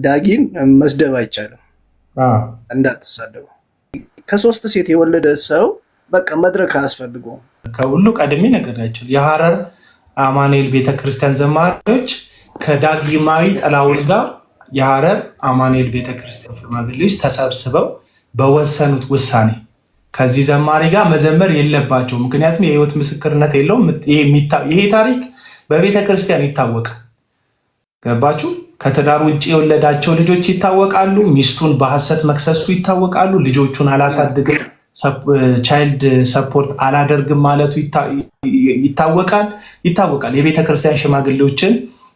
ዳጊን መስደብ አይቻልም። እንዳትሳደቡ። ከሶስት ሴት የወለደ ሰው በቃ መድረክ አያስፈልገውም። ከሁሉ ቀድሜ ነገራቸው የሐረር አማኑኤል ቤተክርስቲያን ዘማሪዎች ከዳግማዊ ጥላሁን ጋር የሐረር አማኑኤል ቤተክርስቲያን ሽማግሌዎች ተሰብስበው በወሰኑት ውሳኔ ከዚህ ዘማሪ ጋር መዘመር የለባቸው። ምክንያቱም የህይወት ምስክርነት የለውም። ይሄ ታሪክ በቤተክርስቲያን ይታወቃል። ገባችሁ? ከትዳር ውጭ የወለዳቸው ልጆች ይታወቃሉ። ሚስቱን በሐሰት መክሰሱ ይታወቃሉ። ልጆቹን አላሳድግም ቻይልድ ሰፖርት አላደርግም ማለቱ ይታወቃል። የቤተክርስቲያን ሽማግሌዎችን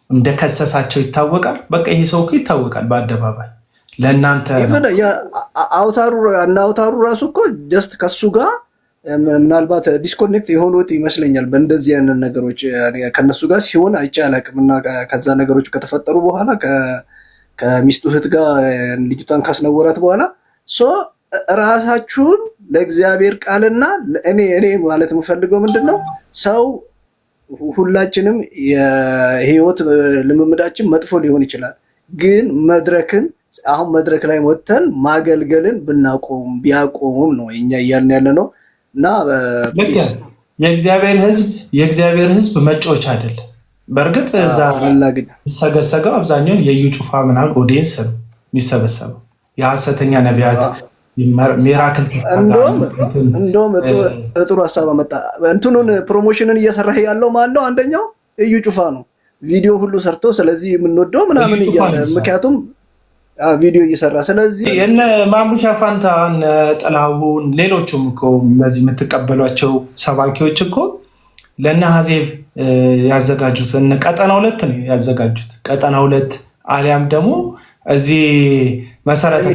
እንደከሰሳቸው ይታወቃል። በቃ ይሄ ሰው ይታወቃል በአደባባይ ለእናንተ አውታሩ ራሱ እኮ ጀስት ከሱ ጋር ምናልባት ዲስኮኔክት የሆኑት ይመስለኛል። በእንደዚህ አይነት ነገሮች ከነሱ ጋር ሲሆን አይቼ አላውቅም። እና ከዛ ነገሮች ከተፈጠሩ በኋላ ከሚስቱ እህት ጋር ልጅቷን ካስነወራት በኋላ ራሳችሁን ለእግዚአብሔር ቃልና እኔ ማለት የምፈልገው ምንድነው፣ ሰው ሁላችንም የህይወት ልምምዳችን መጥፎ ሊሆን ይችላል። ግን አሁን መድረክ ላይ ወጥተን ማገልገልን ቢያቆሙም ነው እኛ እያልን ያለ ነው። እና የእግዚአብሔር ህዝብ መጫወቻ አይደለም። በእርግጥ እዛ ሰገሰገው አብዛኛውን የዩ ጩፋ ምናምን ኦዲየንስ ነው የሚሰበሰበው። የሐሰተኛ ነቢያት ሚራክል እንደውም ጥሩ ሀሳብ መጣ። እንትኑን ፕሮሞሽንን እየሰራህ ያለው ማን ነው? አንደኛው እዩ ጩፋ ነው። ቪዲዮ ሁሉ ሰርቶ ስለዚህ የምንወደው ምናምን እያለ ምክንያቱም ቪዲዮ እየሰራ ስለዚህ የነ ማሙሻ ፋንታን ጥላሁን ሌሎችም እኮ እነዚህ የምትቀበሏቸው ሰባኪዎች እኮ ለነ ሀዜብ ያዘጋጁት ቀጠና 2 ነው ያዘጋጁት። ቀጠና 2 አሊያም ደግሞ እዚህ መሰረተ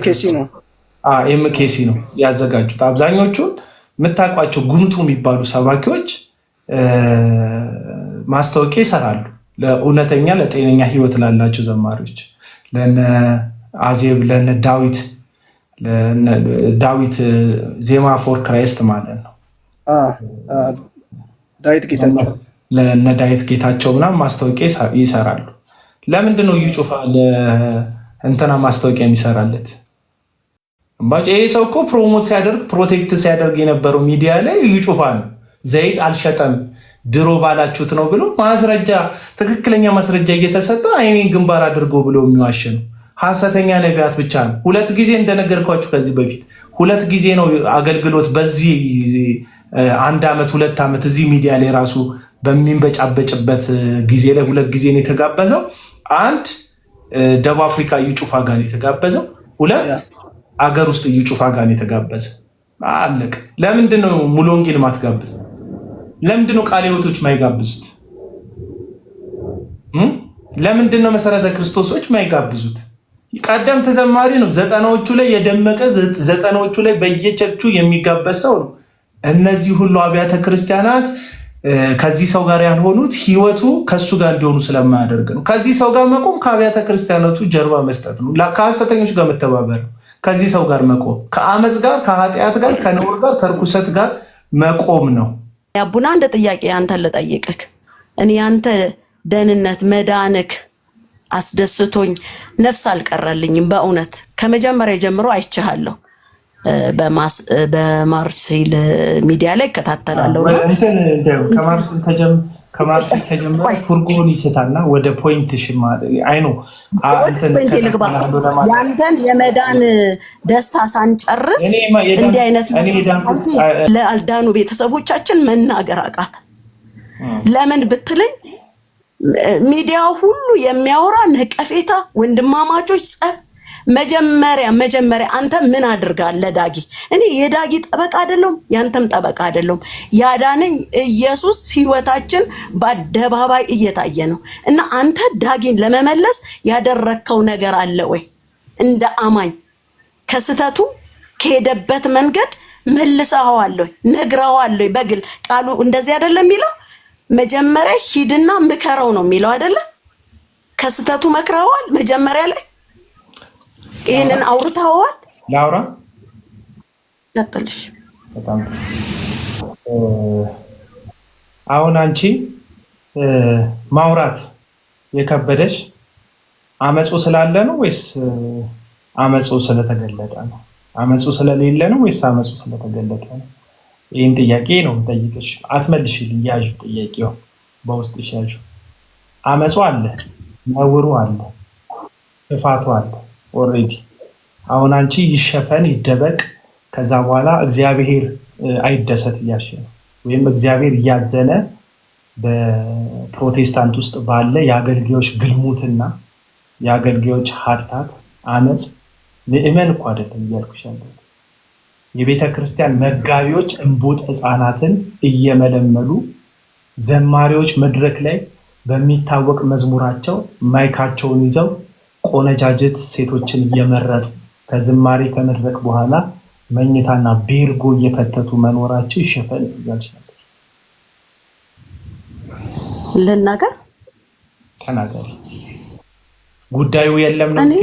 ኤምኬሲ ነው ያዘጋጁት። አብዛኞቹን የምታውቋቸው ጉምቱ የሚባሉ ሰባኪዎች ማስታወቂያ ይሰራሉ ለእውነተኛ ለጤነኛ ህይወት ላላቸው ዘማሪዎች ለነ አዜብ ለነ ዳዊት ዜማ ፎር ክራይስት ማለት ነው። ለነ ዳዊት ጌታቸው ምናምን ማስታወቂያ ይሰራሉ። ለምንድን ነው እዩ ጩፋ ለእንትና ማስታወቂያ የሚሰራለት? ይሄ ሰው እኮ ፕሮሞት ሲያደርግ ፕሮቴክት ሲያደርግ የነበረው ሚዲያ ላይ እዩ ጩፋ ነው። ዘይት አልሸጠም ድሮ ባላችሁት ነው ብሎ ማስረጃ ትክክለኛ ማስረጃ እየተሰጠ አይኔን ግንባር አድርጎ ብሎ የሚዋሽ ነው። ሐሰተኛ ነቢያት ብቻ ነው። 2 ጊዜ እንደነገርኳችሁ ከዚህ በፊት 2 ጊዜ ነው አገልግሎት በዚህ 1 ዓመት 2 ዓመት እዚህ ሚዲያ ላይ ራሱ በሚንበጫበጭበት ጊዜ ላይ 2 ጊዜ ነው የተጋበዘው። 1 ደቡብ አፍሪካ እዩ ጩፋ ጋር ነው የተጋበዘው። 2 አገር ውስጥ እዩ ጩፋ ጋር ነው የተጋበዘው። አለቀ። ለምንድን ነው ሙሉ ወንጌል ማትጋብዝ? ለምንድን ነው ቃለ ሕይወቶች ማይጋብዙት? ለምንድን ነው መሰረተ ክርስቶሶች ማይጋብዙት? ቀደም ተዘማሪ ነው። 90ዎቹ ላይ የደመቀ 90ዎቹ ላይ በየቸርቹ የሚጋበዝ ሰው ነው። እነዚህ ሁሉ አብያተ ክርስቲያናት ከዚህ ሰው ጋር ያልሆኑት ህይወቱ ከሱ ጋር እንዲሆኑ ስለማያደርግ ነው። ከዚህ ሰው ጋር መቆም ከአብያተ ክርስቲያናቱ ጀርባ መስጠት ነው። ከሐሰተኞች ጋር መተባበር ነው። ከዚህ ሰው ጋር መቆም ከአመፅ ጋር ከኃጢአት ጋር ከነውር ጋር ከርኩሰት ጋር መቆም ነው። ያቡና እንደ ጥያቄ አንተን ልጠይቅህ። እኔ አንተ ደህንነት መዳንክ አስደስቶኝ ነፍስ አልቀረልኝም። በእውነት ከመጀመሪያ ጀምሮ አይቻለሁ። በማርሴል ሚዲያ ላይ እከታተላለሁ። ከማርሴል ተጀምሮ ፉርጎን ይስታልና ወደ ፖይንትሽ አይ ነው ያንተን የመዳን ደስታ ሳንጨርስ እንዲህ አይነት ለአልዳኑ ቤተሰቦቻችን መናገር አቃተ። ለምን ብትለኝ ሚዲያው ሁሉ የሚያወራ ነቀፌታ፣ ወንድማማቾች ጸብ። መጀመሪያ አንተ ምን አድርጋለህ ዳጊ? እኔ የዳጊ ጠበቃ አይደለም ያንተም ጠበቃ አይደለም። ያዳነኝ ኢየሱስ ህይወታችን በአደባባይ እየታየ ነው። እና አንተ ዳጊን ለመመለስ ያደረከው ነገር አለ ወይ? እንደ አማኝ ከስተቱ ከሄደበት መንገድ መልሰዋለሁ ነግረዋለሁ። በግል ቃሉ እንደዚህ አይደለም የሚለው። መጀመሪያ ሂድና ምከረው ነው የሚለው አይደለ? ከስተቱ መክረዋል መጀመሪያ ላይ ይሄንን አውርታዋል። ላውራ ቀጥልሽ። በጣም አሁን አንቺ ማውራት የከበደሽ አመፁ ስላለ ነው ወይስ አመፁ ስለተገለጠ ነው? አመፁ ስለሌለ ነው ወይስ አመፁ ስለተገለጠ ነው? ይህን ጥያቄ ነው የምጠይቅሽ። አትመልሽልኝ። ያዥ ጥያቄው በውስጥሽ ያዥ። አመፁ አለ፣ ነውሩ አለ፣ ጥፋቱ አለ ኦልሬዲ። አሁን አንቺ ይሸፈን ይደበቅ፣ ከዛ በኋላ እግዚአብሔር አይደሰት እያልሽ ነው። ወይም እግዚአብሔር እያዘነ በፕሮቴስታንት ውስጥ ባለ የአገልጋዮች ግልሙትና የአገልጋዮች ኃጢአት አመፅ ምእመን እኮ አይደለም እያልኩሽ ያለሁት። የቤተ ክርስቲያን መጋቢዎች እንቡጥ ህፃናትን እየመለመሉ ዘማሪዎች መድረክ ላይ በሚታወቅ መዝሙራቸው ማይካቸውን ይዘው ቆነጃጅት ሴቶችን እየመረጡ ከዝማሬ ከመድረክ በኋላ መኝታና ቤርጎ እየከተቱ መኖራቸው ይሸፈን እያልሽ ነበር። ልናገር ተናገሪ። ጉዳዩ የለም ነው እንዴ?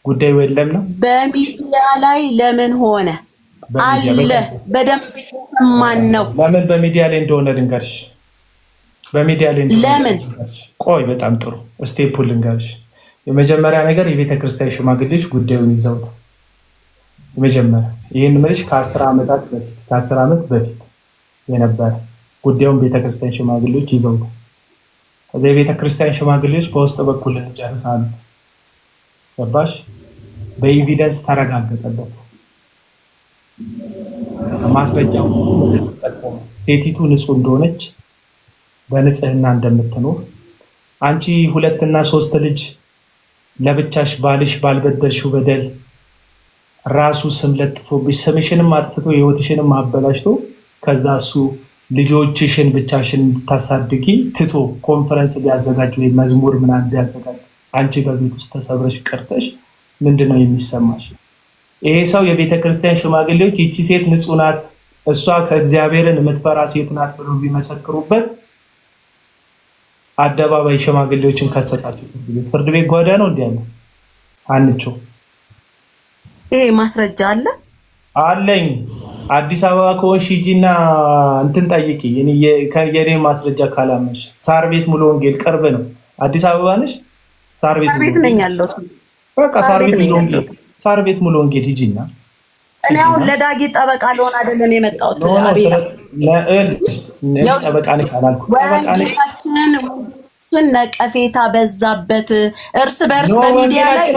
ጉዳዩ የለም ነው። በሚዲያ ላይ ለምን ሆነ አለ በደንብ እየሰማን ነው። ለምን በሚዲያ ላይ እንደሆነ ልንገርሽ። በሚዲያ ላይ ለምን? ቆይ በጣም ጥሩ ስቴፕ ልንገርሽ። የመጀመሪያ ነገር የቤተ ክርስቲያን ሽማግሌዎች ጉዳዩን ይዘውታል። የመጀመሪያ ይህን ምልሽ ከ10 ዓመታት በፊት ከ10 ዓመት በፊት የነበረ ጉዳዩን ቤተክርስቲያን ሽማግሌዎች ይዘውታል። ከዚያ የቤተክርስቲያን ሽማግሌዎች በውስጥ በኩል እንጨርሳሉት። ገባሽ? በኤቪደንስ ተረጋገጠበት። ማስረጃው ሴቲቱ ንጹህ እንደሆነች በንጽህና እንደምትኖር አንቺ 2 እና 3 ልጅ ለብቻሽ ባልሽ ባልበደልሽው በደል ራሱ ስም ለጥፎብሽ ስምሽንም አጥፍቶ ህይወትሽንም አበላሽቶ ከዛ እሱ ልጆችሽን ብቻሽን እንድታሳድጊ ትቶ ኮንፈረንስ ቢያዘጋጅ ወይ መዝሙር ምናምን ቢያዘጋጅ አንቺ በቤት ውስጥ ተሰብረሽ ቀርተሽ ምንድነው የሚሰማሽ? ይሄ ሰው የቤተ ክርስቲያን ሽማግሌዎች ይቺ ሴት ንጹህ ናት፣ እሷ ከእግዚአብሔርን የምትፈራ ሴት ናት ብሎ ቢመሰክሩበት አደባባይ ሽማግሌዎችን ከሰሳቸው። ፍርድ ቤት ጓዳ ነው እንዴ ያለው? አንቾ ይሄ ማስረጃ አለ አለኝ። አዲስ አበባ ከሆንሽ ሂጂና እንትን ጠይቂ። የኔ ማስረጃ ካላመሽ ሳር ቤት ሙሉ ወንጌል ቅርብ ነው። አዲስ አበባ ነሽ? ሳር ቤት ነኝ ያለሁት። በቃ ሳር ቤት ሙሉ ወንጌል ሂጂና። እኔ አሁን ለዳጊ ጠበቃ ልሆን አይደለም የመጣሁት። አቤላ ጠበቃ ነሽ አላልኩም። ወንጌላችንን ነቀፌታ በዛበት እርስ በርስ በሚዲያ ላይ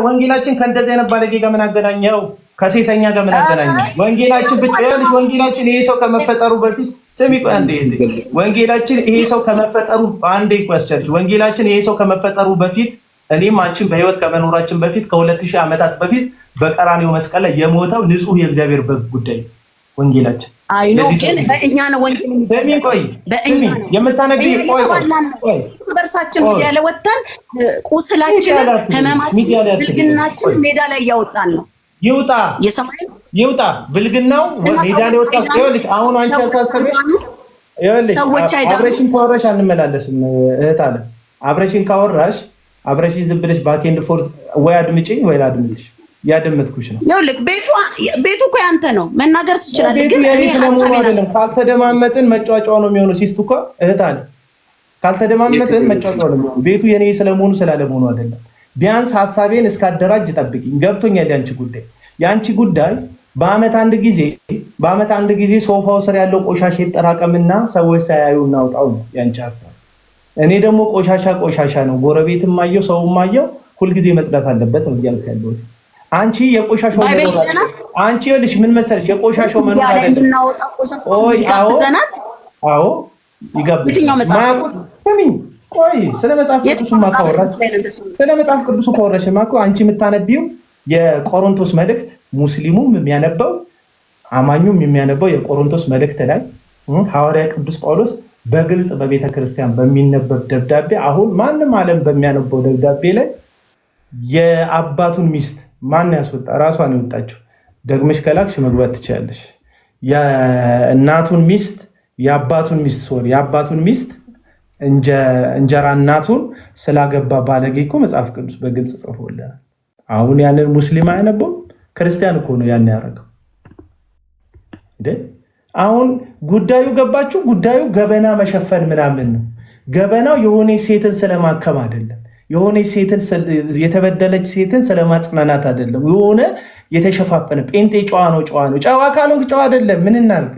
ወንጌላችን ከእንደዚህ አይነት ባለጌ ጋር ምን አገናኘው? ከሴተኛ ጋር ምን አገናኘው? ወንጌላችን ብቻ ያለሽ ወንጌላችን ይሄ ሰው ከመፈጠሩ በፊት ስሚ፣ ቆይ አንዴ። ወንጌላችን ይሄ ሰው ከመፈጠሩ አንዴ ቆይ አስቻለሽ። ወንጌላችን ይሄ ሰው ከመፈጠሩ በፊት እኔም አንቺን በህይወት ከመኖራችን በፊት ከ2000 ዓመታት በፊት በቀራንዮ መስቀል ላይ የሞተው ንጹህ የእግዚአብሔር በግ ጉዳይ ወንጌላችን አይኖ ግን በእኛ ነው ወንጌል የሚደረግ። ቆይ በእኛ ነው የምታነግሪኝ። ቆይ በርሳችን ሚዲያ ላይ ወጣን፣ ቁስላችን፣ ህመማችን፣ ብልግናችን ሜዳ ላይ እያወጣን ነው። ይውጣ ይውጣ ብልግናው ሜዳ ላይ ወጣ። ይኸውልሽ አሁን አንቺ ያሳሰበሽ ይኸውልሽ አብረሽን ካወራሽ አንመላለስም እህት አለ። አብረሽን ካወራሽ አብረሽን ዝም ብለሽ ባኬንድ ፎርስ ወይ አድምጪኝ ወይ ላድምጥሽ። ያደመጥኩሽ ነው። ይኸውልህ ቤቱ እኮ ያንተ ነው፣ መናገር ትችላለህ። ግን እኔ ሐሳቤን ካልተደማመጥን መጫወጫው ነው የሚሆነው። ሲስቱ እኮ እህት አለ ካልተደማመጥን መጫወጫው ነው የሚሆነው። ቤቱ የኔ ስለመሆኑ ስላለመሆኑ አይደለም። ቢያንስ ሐሳቤን እስካደራጅ ጠብቂኝ። ገብቶኛል ያንቺ ጉዳይ በአመት አንድ ጊዜ ሶፋው ስር ያለው ቆሻሻ ይጠራቀምና ሰዎች ሳያዩ እናውጣው ነው ያንቺ ሐሳብ። እኔ ደግሞ ቆሻሻ ነው ጎረቤትም ማየው ሰውም ማየው ሁልጊዜ መጽዳት አለበት ነው እያልኩ ያለሁት። አንቺ የቆሻሻው መኖር አንቺ ይኸውልሽ ምን መሰለሽ የቆሻሻው መኖር አይደለም። አዎ ይጋብዛል። ቆይ ስለ መጽሐፍ ቅዱስ ካወራሽማ እኮ አንቺ የምታነቢው የቆሮንቶስ መልእክት ሙስሊሙም የሚያነበው አማኙም የሚያነበው የቆሮንቶስ መልእክት ላይ ሐዋርያ ቅዱስ ጳውሎስ በግልጽ በቤተ ክርስቲያን በሚነበብ ደብዳቤ አሁን ማንም ዓለም በሚያነበው ደብዳቤ ላይ የአባቱን ሚስት ማን ያስወጣ? ራሷን የወጣችው። ደግመሽ ከላክሽ መግባት ትችላለሽ። የእናቱን ሚስት የአባቱን ሚስት እንጀራ እናቱን ስላገባ ባለጌ እኮ መጽሐፍ ቅዱስ በግልጽ ጽፎልናል። አሁን ያንን ሙስሊም አያነበውም? ክርስቲያን እኮ ነው ያን ያደረገው። አሁን ጉዳዩ ገባችሁ? ጉዳዩ ገበና መሸፈን ምናምን ነው። ገበናው የሆነ ሴትን ስለማከም አይደለም። የሆነ ሴትን የተበደለች ሴትን ስለማጽናናት አይደለም። የሆነ የተሸፋፈነ ጴንጤ ጨዋ ነው ጨዋ ካልሆንክ ጨዋ አይደለም። ምን እናድርግ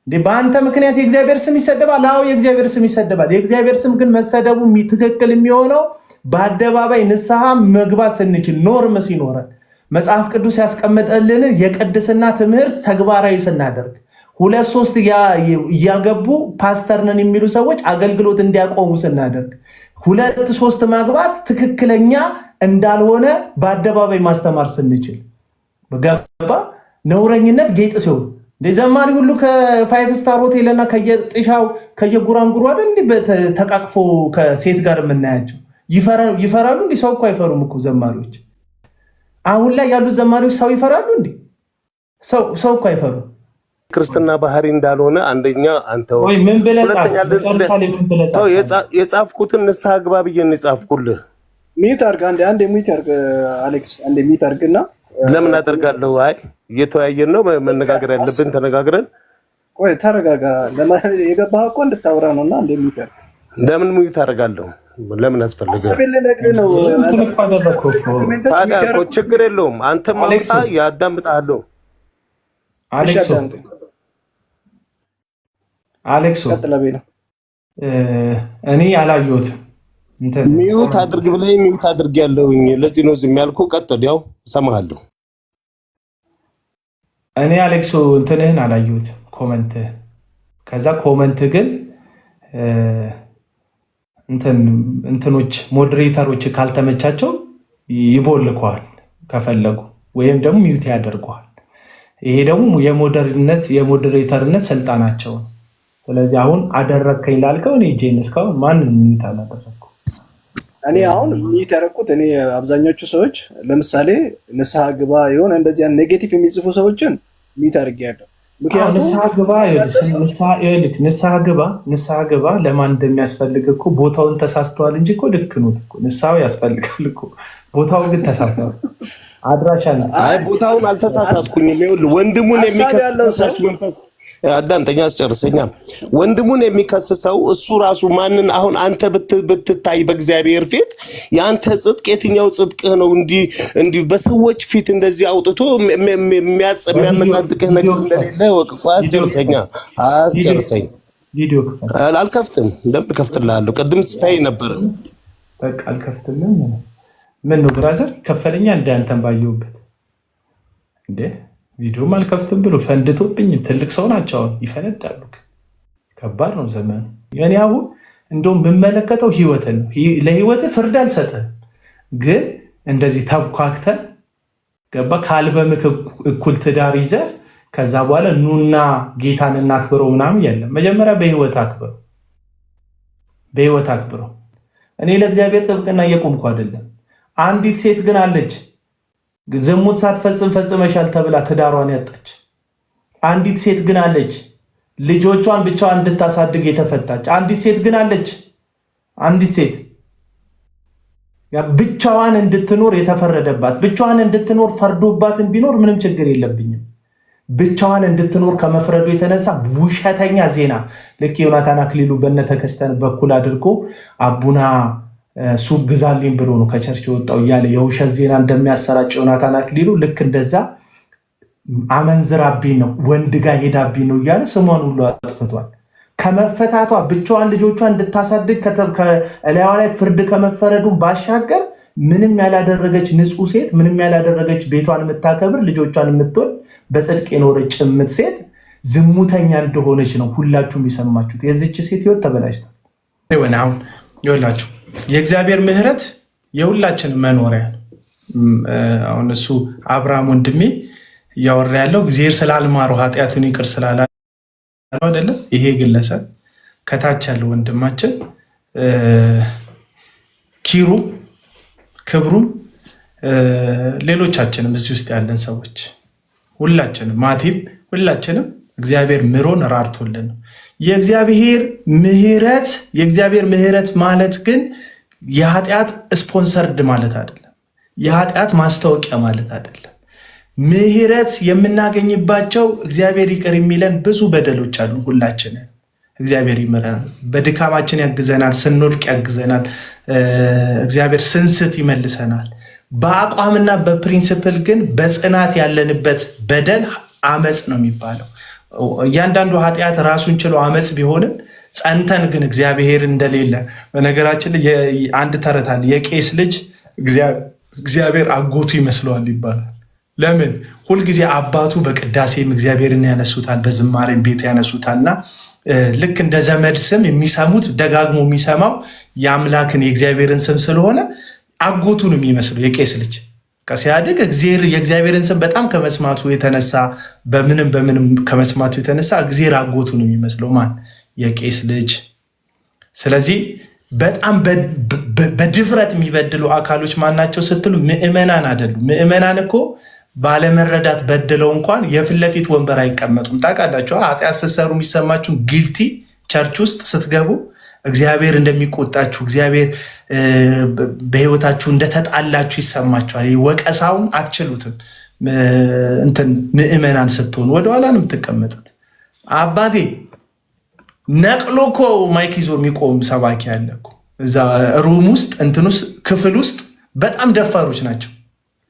እንዴ? በአንተ ምክንያት የእግዚአብሔር ስም ይሰደባል። አዎ የእግዚአብሔር ስም ይሰደባል። የእግዚአብሔር ስም ግን መሰደቡ ትክክል የሚሆነው በአደባባይ ንስሐ መግባት ስንችል፣ ኖርም ሲኖረን፣ መጽሐፍ ቅዱስ ያስቀመጠልን የቅድስና ትምህርት ተግባራዊ ስናደርግ፣ 2-3 እያገቡ ፓስተር ነን የሚሉ ሰዎች አገልግሎት እንዲያቆሙ ስናደርግ፣ 2-3 ማግባት ትክክለኛ እንዳልሆነ በአደባባይ ማስተማር ስንችል፣ ገባ? ነውረኝነት ጌጥ ሲሆን ዘማሪ ሁሉ ከ5 ስታር ሆቴል እና ከየጥሻው ከየጉራንጉሩ አይደል ተቃቅፎ ከሴት ጋር የምናያቸው? ይፈራሉ እንዴ? ሰው እኮ አይፈሩም እኮ ዘማሪዎች። አሁን ላይ ያሉት ዘማሪዎች ሰው ይፈራሉ እንዴ? ሰው እኮ አይፈሩም። ክርስትና ባህሪ እንዳልሆነ አንደኛ አንተ ወይ ምን ብለህ የጻፍኩትን ንስሐ ግባ ብዬ ነው የጻፍኩልህ። ሚት አድርግ አንዴ ሚት አድርግ አሌክስ፣ አንዴ ሚት አድርግና። ለምን አደርጋለሁ? አይ እየተወያየን ነው መነጋገር ያለብን ተነጋግረን። ቆይ ተረጋጋ። የገባህ እኮ እንድታወራ ነውና አንዴ ሚት አድርግ። ለምን ሚት አደርጋለሁ? ለምን አስፈልገ? ታዲያ እኮ ችግር የለውም። አንተም አውጣ ያዳምጣለሁ። አሌክሶ እኔ አላየሁትም። ሚውት አድርግ ብለህ ሚውት አድርግ ያለውኝ ለዚህ ነው ዝም ያልኩህ። ቀጥል፣ ያው እሰማሃለሁ። እኔ አሌክሶ እንትንህን አላየሁትም፣ ኮመንትህን። ከዛ ኮመንት ግን እንትኖች ሞዴሬተሮች ካልተመቻቸው ይቦልከዋል ከፈለጉ፣ ወይም ደግሞ ሚውት ያደርገዋል። ይሄ ደግሞ የሞዴሬተርነት ስልጣናቸው ነው። ስለዚህ አሁን አደረከኝ ላልከው እኔ ጄን እስካሁን ማንንም ሚውት አላደረኩም። እኔ አሁን ሚውት ያደረኩት እኔ አብዛኞቹ ሰዎች ለምሳሌ ንስሐ ግባ የሆነ እንደዚህ ኔጌቲቭ የሚጽፉ ሰዎችን ሚውት አድርጌያለሁ። ምክንያቱም ንስሐ ግባ ለማን እንደሚያስፈልግ እኮ ቦታውን ተሳስተዋል እንጂ እኮ ልክ ነው እኮ ንስሐው ያስፈልጋል እኮ። ቦታውን ግን ተሳስተዋል። አድራሻ ነው። አይ ቦታውን አልተሳሳትኩኝም። ይኸውልህ ወንድሙን የሚከስሰው መንፈስ አዳምጠኛ አስጨርሰኛ። ወንድሙን የሚከስሰው እሱ ራሱ ማንን? አሁን አንተ ብትታይ በእግዚአብሔር ፊት ያንተ ጽድቅ የትኛው ጽድቅህ ነው? እንዲህ በሰዎች ፊት እንደዚህ አውጥቶ የሚያመጻድቅህ ነገር እንደሌለ ወቅ። አስጨርሰኛ አልከፍትም። ለምን ከፍትልሃለሁ? ቅድም ስታይ ነበር። በቃ አልከፍትም። ምን ነው ብራዘር ከፈለኛ እንደ አንተን ባየሁበት እንዴ ቪዲዮም አልከፍትም ብሎ ፈንድቶብኝ። ትልቅ ሰው ናቸው ይፈነዳሉ። ከባድ ነው ዘመኑ። እኔ አሁን እንደውም ብመለከተው ህይወትን ነው። ለህይወት ፍርድ አልሰጠህም፣ ግን እንደዚህ ተብኳክተህ ገባ ከአልበምክ እኩል ትዳር ይዘህ ከዛ በኋላ ኑና ጌታን እናክብረው ምናምን የለም። መጀመሪያ በህይወት አክብረው። እኔ ለእግዚአብሔር ጥብቅና እየቆምኩ አይደለም። አንዲት ሴት ግን አለች ዝሙት ሳትፈጽም ፈጽመሻል ተብላ ትዳሯን ያጣች። አንዲት ሴት ግን አለች ልጆቿን ብቻዋን እንድታሳድግ የተፈታች። አንዲት ሴት ግን አለች ብቻዋን እንድትኖር የተፈረደባት። ብቻዋን እንድትኖር ፈርዶባትን ቢኖር ምንም ችግር የለብኝም። ብቻዋን እንድትኖር ከመፍረዱ የተነሳ ውሸተኛ ዜና ልክ ዮናታን አክሊሉ በነተከስተን በኩል አድርጎ አቡና ሱቅ ግዛልኝ ብሎ ነው ከቸርች የወጣው እያለ የውሸት ዜና እንደሚያሰራጭ ዮናታን አክሊሉ ልክ እንደዛ አመንዝራብኝ ነው ወንድ ጋር ሄዳብኝ ነው እያለ ስሟን ሁሉ አጥፍቷል። ከመፈታቷ ብቻዋን ልጆቿን እንድታሳድግ ከላይዋ ላይ ፍርድ ከመፈረዱ ባሻገር ምንም ያላደረገች ንጹህ ሴት፣ ምንም ያላደረገች ቤቷን የምታከብር ልጆቿን የምትወድ በጽድቅ የኖረች ጭምት ሴት ዝሙተኛ እንደሆነች ነው ሁላችሁም የሰማችሁት። የዚች ሴት ህይወት ተበላሽቷል። አሁን ይኸውላችሁ የእግዚአብሔር ምሕረት የሁላችን መኖሪያ ነው። አሁን እሱ አብርሃም ወንድሜ እያወራ ያለው እግዚአብሔር ስላልማረው ኃጢአቱን ይቅር ስላላ አይደለም። ይሄ ግለሰብ ከታች ያለው ወንድማችን ኪሩ ክብሩም ሌሎቻችንም እዚህ ውስጥ ያለን ሰዎች ሁላችንም ማቲም ሁላችንም እግዚአብሔር ምሮን ራርቶልን ነው። የእግዚአብሔር ምሕረት ማለት ግን የኃጢአት ስፖንሰርድ ማለት አይደለም። የኃጢአት ማስታወቂያ ማለት አይደለም። ምሕረት የምናገኝባቸው እግዚአብሔር ይቅር የሚለን ብዙ በደሎች አሉ ሁላችንን። እግዚአብሔር ይመራናል። በድካማችን ያግዘናል፣ ስንወድቅ ያግዘናል። እግዚአብሔር ስንስት ይመልሰናል። በአቋምና በፕሪንሲፕል ግን በጽናት ያለንበት በደል አመፅ ነው የሚባለው። እያንዳንዱ ኃጢአት ራሱን ችሎ አመፅ ቢሆንም ጸንተን ግን እግዚአብሔር እንደሌለ በነገራችን አንድ ተረት አለ። የቄስ ልጅ እግዚአብሔር አጎቱ ይመስለዋል ይባላል። ለምን? ሁልጊዜ አባቱ በቅዳሴም እግዚአብሔርን ያነሱታል፣ በዝማሬም ቤት ያነሱታልና ልክ እንደ ዘመድ ስም የሚሰሙት ደጋግሞ የሚሰማው የአምላክን የእግዚአብሔርን ስም ስለሆነ አጎቱን የሚመስለው የቄስ ልጅ ሲያድግ የእግዚአብሔርን ስም በጣም ከመስማቱ የተነሳ በምንም ከመስማቱ የተነሳ እግዚአብሔር አጎቱን የሚመስለው ማን? የቄስ ልጅ። ስለዚህ በጣም በድፍረት የሚበድሉ አካሎች ማናቸው ስትሉ ምዕመናን አይደሉም። ምዕመናን እኮ ባለመረዳት በድለው እንኳን የፊት ለፊት ወንበር አይቀመጡም። ታውቃላችሁ፣ ኃጢአት ስትሰሩ የሚሰማችሁ ጊልቲ ቸርች ውስጥ ስትገቡ እግዚአብሔር እንደሚቆጣችሁ እግዚአብሔር በህይወታችሁ እንደተጣላችሁ ይሰማችኋል። ወቀሳውን አትችሉትም። ምዕመናን ስትሆኑ ወደኋላ ነው የምትቀመጡት። አባቴ ነቅሎ እኮ ማይክ ይዞ የሚቆም ሰባኪ ያለ እኮ እዛ ሩም ውስጥ ክፍል ውስጥ በጣም ደፋሮች ናቸው።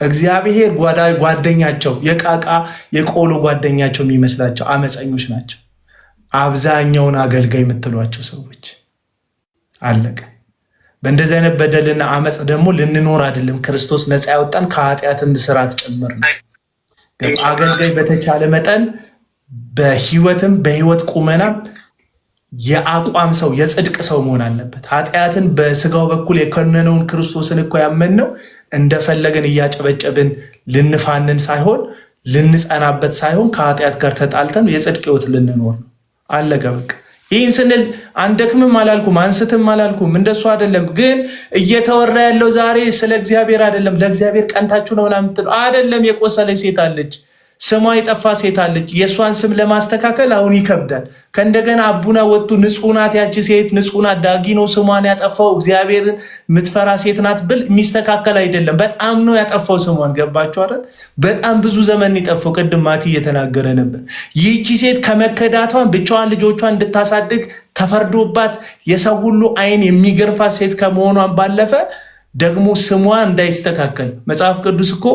እግዚአብሔር ጓደኛቸው የቃቃ የቆሎ ጓደኛቸው የሚመስላቸው አመፀኞች ናቸው። አብዛኛውን አገልጋይ የምትሏቸው ሰዎች አለቀ። በእንደዚህ አይነት በደልና አመፅ ደግሞ ልንኖር አይደለም ክርስቶስ ነፃ ያወጣን ከኃጢአትም ስራት ጭምር ነው። አገልጋይ በተቻለ መጠን በህይወትም በህይወት ቁመናም የአቋም ሰው የጽድቅ ሰው መሆን አለበት። ኃጢአትን በስጋው በኩል የኮነነውን ክርስቶስን እኮ ያመንነው እንደፈለገን እያጨበጨብን ልንፋንን ሳይሆን ልንጸናበት ሳይሆን ከኃጢአት ጋር ተጣልተን የጽድቅ ህይወት ልንኖር ነው። አለቀ በቃ። ይህን ስንል አንደክምም አላልኩም፣ አንስትም አላልኩም። እንደሱ አይደለም። ግን እየተወራ ያለው ዛሬ ስለ እግዚአብሔር አይደለም። ለእግዚአብሔር ቀንታችሁ ነው ምናምን አይደለም። የቆሰለች ሴት አለች፣ ስሟ የጠፋ ሴት አለች። የእሷን ስም ለማስተካከል አሁን ይከብዳል። ከእንደገና አቡና ወጡ ንጹህ ናት ያቺ ሴት፣ ንጹህ ናት፣ ዳጊ ነው ስሟን ያጠፋው፣ እግዚአብሔርን የምትፈራ ሴት ናት ብል የሚስተካከል አይደለም። በጣም ነው ያጠፋው ስሟን። ገባችሁ አይደል? በጣም ብዙ ዘመን የጠፋው። ቅድም ማቲ እየተናገረ ነበር። ይህቺ ሴት ከመከዳቷን ብቻዋን ልጆቿን እንድታሳድግ ተፈርዶባት የሰው ሁሉ አይን የሚገርፋት ሴት ከመሆኗን ባለፈ ደግሞ ስሟ እንዳይስተካከል መጽሐፍ ቅዱስ እኮ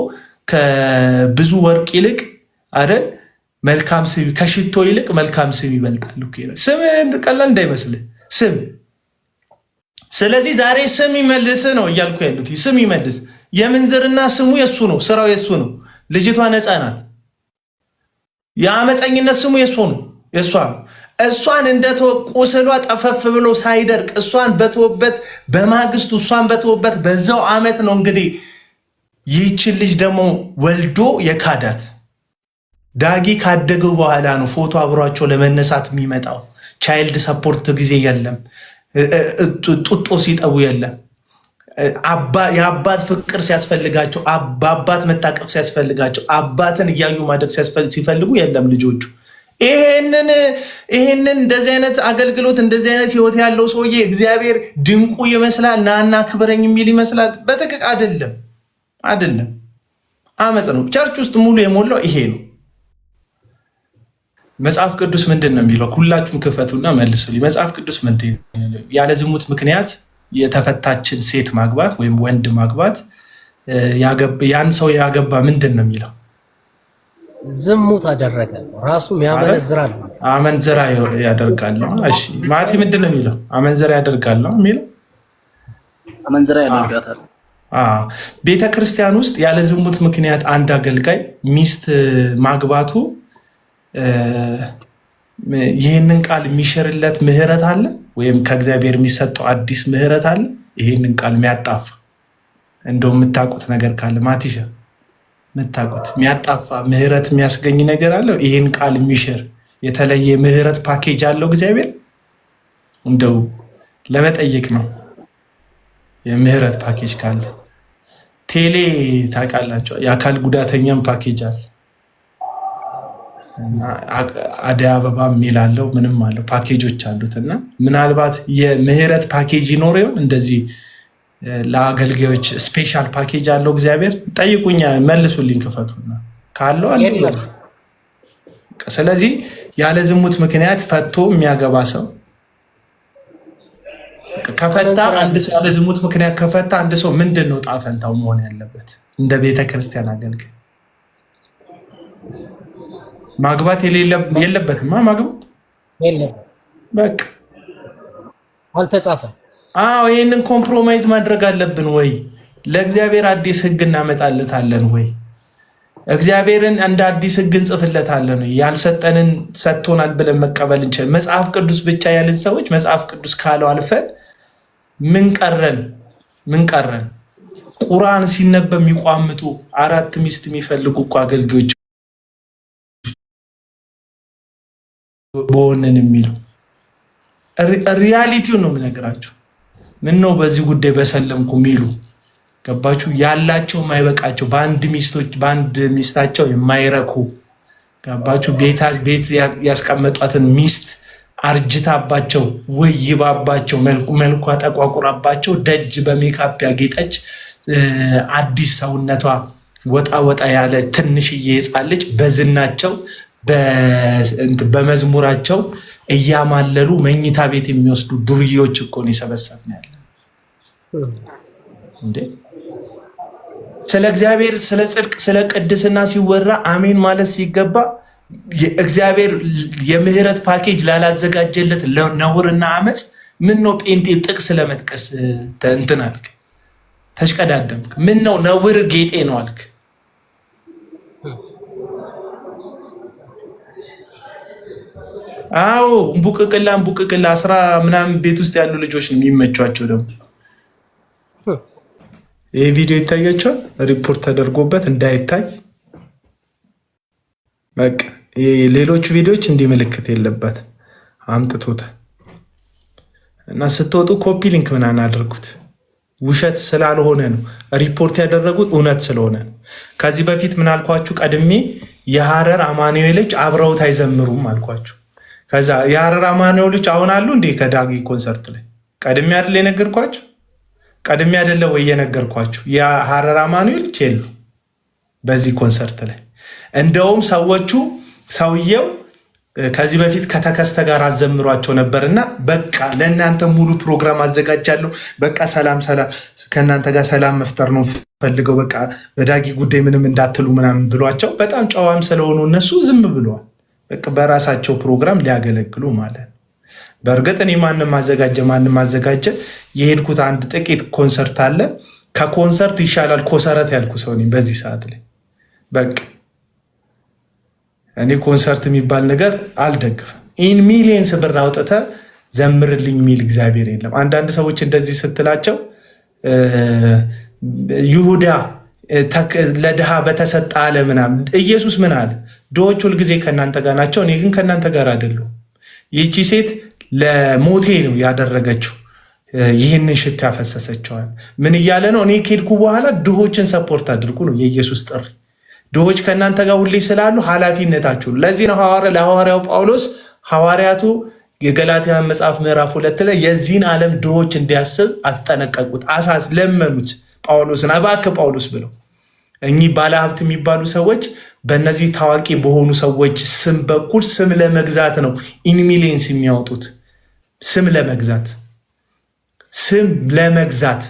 ከብዙ ወርቅ ይልቅ አይደል መልካም ስም ከሽቶ ይልቅ መልካም ስም ይበልጣል እኮ ይላል። ስም ቀላል እንዳይመስልህ ስም። ስለዚህ ዛሬ ስም ይመልስ ነው እያልኩ ያሉት። ስም ይመልስ። የምንዝርና ስሙ የሱ ነው፣ ስራው የሱ ነው። ልጅቷ ነፃ ናት። የአመፀኝነት ስሙ የሱ ነው፣ የሷ ነው። እሷን ቁስሏ ጠፈፍ ብሎ ሳይደርቅ እሷን በተወበት በማግስቱ እሷን በተወበት በዛው አመት ነው እንግዲህ ይህችን ልጅ ደግሞ ወልዶ የካዳት። ዳጊ ካደገው በኋላ ነው ፎቶ አብሯቸው ለመነሳት የሚመጣው። ቻይልድ ሰፖርት ጊዜ የለም፣ ጡጦ ሲጠቡ የለም። የአባት ፍቅር ሲያስፈልጋቸው፣ በአባት መታቀፍ ሲያስፈልጋቸው፣ አባትን እያዩ ማደግ ሲፈልጉ የለም ልጆቹ። ይሄንን እንደዚህ አይነት አገልግሎት እንደዚህ አይነት ህይወት ያለው ሰውዬ እግዚአብሔር ድንቁ ይመስላል፣ ናና ክብረኝ የሚል ይመስላል። በትክክል አይደለም። አመፅ ነው። ቸርች ውስጥ ሙሉ የሞላው ይሄ ነው። መጽሐፍ ቅዱስ ምንድን ነው የሚለው? ሁላችሁም ክፈቱና መልሱልኝ። መጽሐፍ ቅዱስ ምንድን ነው? ያለ ዝሙት ምክንያት የተፈታችን ሴት ማግባት ወይም ወንድ ማግባት ያን ሰው ያገባ ምንድን ነው የሚለው? ዝሙት አደረገ ነው። ራሱም ያመነዝራል፣ አመንዝራ ያደርጋል ነው። እሺ ማቲ ምንድን ነው የሚለው? አመንዝራ ያደርጋል ነው የሚለው። አመንዝራ ያደርጋታል። ቤተ ክርስቲያን ውስጥ ያለ ዝሙት ምክንያት አንድ አገልጋይ ሚስት ማግባቱ ይህንን ቃል የሚሽርለት ምህረት አለ ወይም ከእግዚአብሔር የሚሰጠው አዲስ ምህረት አለ? ይህንን ቃል የሚያጣፋ እንደው የምታውቁት ነገር ካለ ማቲሻ የምታውቁት የሚያጣፋ ምህረት የሚያስገኝ ነገር አለ? ይህን ቃል የሚሽር የተለየ ምህረት ፓኬጅ አለው እግዚአብሔር? እንደው ለመጠየቅ ነው። የምህረት ፓኬጅ ካለ ቴሌ ታውቃላችሁ፣ የአካል ጉዳተኛም ፓኬጅ አለ። አደይ አበባ የሚላለው ምንም አለው ፓኬጆች አሉት። እና ምናልባት የምህረት ፓኬጅ ይኖር ይሆን? እንደዚህ ለአገልጋዮች ስፔሻል ፓኬጅ አለው እግዚአብሔር? ጠይቁኛ፣ መልሱልኝ፣ ክፈቱና ካለው አለ። ስለዚህ ያለ ዝሙት ምክንያት ፈቶ የሚያገባ ሰው ከፈታ አንድ ሰው ያለ ዝሙት ምክንያት ከፈታ አንድ ሰው ምንድነው ጣፈንታው መሆን ያለበት? እንደ ቤተክርስቲያን አገልግል ማግባት የለበትም። ማግባት የለበትም በቃ አልተጻፈም። ይሄንን ኮምፕሮማይዝ ማድረግ አለብን ወይ? ለእግዚአብሔር አዲስ ህግ እናመጣለታለን ወይ? እግዚአብሔርን እንደ አዲስ ህግ እንጽፍለታለን ወይ? ያልሰጠንን ሰጥቶናል ብለን መቀበል እንችላለን። መጽሐፍ ቅዱስ ብቻ ያልን ሰዎች መጽሐፍ ቅዱስ ካለው አልፈን ምን ቀረን? ቁርአን ሲነበብ የሚቋምጡ 4 ሚስት የሚፈልጉ እኮ አገልጋዮች በሆነን የሚሉ ሪያሊቲውን ነው የምነግራቸው። ምን ነው በዚህ ጉዳይ በሰለምኩ የሚሉ ገባችሁ? ያላቸው የማይበቃቸው በአንድ ሚስታቸው የማይረኩ ገባችሁ? ቤት ያስቀመጧትን ሚስት አርጅታባቸው ወይባባቸው መልኳ ጠቋቁራባቸው ደጅ በሜካፕ ያጌጠች አዲስ ሰውነቷ ወጣ ያለ ትንሽዬ ሕፃን ልጅ በዝናቸው በመዝሙራቸው እያማለሉ መኝታ ቤት የሚወስዱ ዱርዬዎች እኮ ነው የሰበሰብን ያለ እንዴ። ስለ እግዚአብሔር ስለ ጽድቅ ስለ ቅድስና ሲወራ አሜን ማለት ሲገባ እግዚአብሔር የምህረት ፓኬጅ ላላዘጋጀለት ነውርና አመፅ ምን ነው ጴንጤ ጥቅስ ለመጥቀስ እንትን አልክ? ተሽቀዳደምክ። ምን ነው ነውር ጌጤ ነው አልክ? አዎ እምቡቅቅላ 10 ምናምን ቤት ውስጥ ያሉ ልጆች ነው የሚመቿቸው። ደግሞ ይህ ቪዲዮ ይታያቸዋል፣ ሪፖርት ተደርጎበት እንዳይታይ በቃ ሌሎቹ ቪዲዮዎች እንዲህ ምልክት የለበት አምጥቶት እና ስትወጡ ኮፒ ሊንክ ምናምን አድርጉት። ውሸት ስላልሆነ ነው ሪፖርት ያደረጉት፣ እውነት ስለሆነ ነው። ከዚህ በፊት ምን አልኳችሁ? ቀድሜ የሐረር አማኑኤሎች አብረውት አይዘምሩም አልኳችሁ። ከዛ የሐረር አማኑኤሎች አሁን አሉ እንዴ? ከዳጊ ኮንሰርት ላይ ቀድሜ አይደለ የነገርኳችሁ? ቀድሜ አይደለ ወይ የነገርኳችሁ? የሐረር አማኑኤሎች የሉ በዚህ ኮንሰርት ላይ። እንደውም ሰውየው ከዚህ በፊት ከተከስተ ጋር አዘምሯቸው ነበርና በቃ ለእናንተ ሙሉ ፕሮግራም አዘጋጃለሁ፣ በቃ ሰላም ከእናንተ ጋር ሰላም መፍጠር ነው ፈልገው፣ በቃ በዳጊ ጉዳይ ምንም እንዳትሉ ምናምን ብሏቸው፣ በጣም ጨዋም ስለሆኑ እነሱ ዝም ብለዋል። በቃ በራሳቸው ፕሮግራም ሊያገለግሉ ማለት ነው። በእርግጥ እኔ ማንም አዘጋጀ የሄድኩት አንድ ጥቂት ኮንሰርት አለ። ከኮንሰርት ይሻላል ኮሰረት ያልኩ ሰው ነኝ በዚህ ሰዓት ላይ። በቃ እኔ ኮንሰርት የሚባል ነገር አልደግፍም። ኢን ሚሊየንስ ብር አውጥተህ ዘምርልኝ የሚል እግዚአብሔር የለም። አንዳንድ ሰዎች እንደዚህ ስትላቸው ይሁዳ ለድሃ በተሰጠ አለ ምናምን። ኢየሱስ ምን አለ? ድሆች ሁልጊዜ ከእናንተ ጋር ናቸው፣ እኔ ግን ከእናንተ ጋር አይደለሁም። ይህቺ ሴት ለሞቴ ነው ያደረገችው፣ ይህንን ሽታ ያፈሰሰችዋል። ምን እያለ ነው? እኔ ከሄድኩ በኋላ ድሆችን ሰፖርት አድርጉ ነው የኢየሱስ ጥሪ። ድሆች ከእናንተ ጋር ሁሌ ስላሉ ኃላፊነታችሁ። ለዚህ ነው ለሐዋርያው ጳውሎስ ሐዋርያቱ የገላትያ መጽሐፍ ምዕራፍ 2 ላይ የዚህን ዓለም ድሆች እንዲያስብ አስጠነቀቁት፣ ለመኑት ጳውሎስን፣ እባክህ ጳውሎስ ብለው። እኚህ ባለሀብት የሚባሉ ሰዎች በእነዚህ ታዋቂ በሆኑ ሰዎች ስም በኩል ስም ለመግዛት ነው ኢን ሚሊየንስ የሚያወጡት። ስም ለመግዛት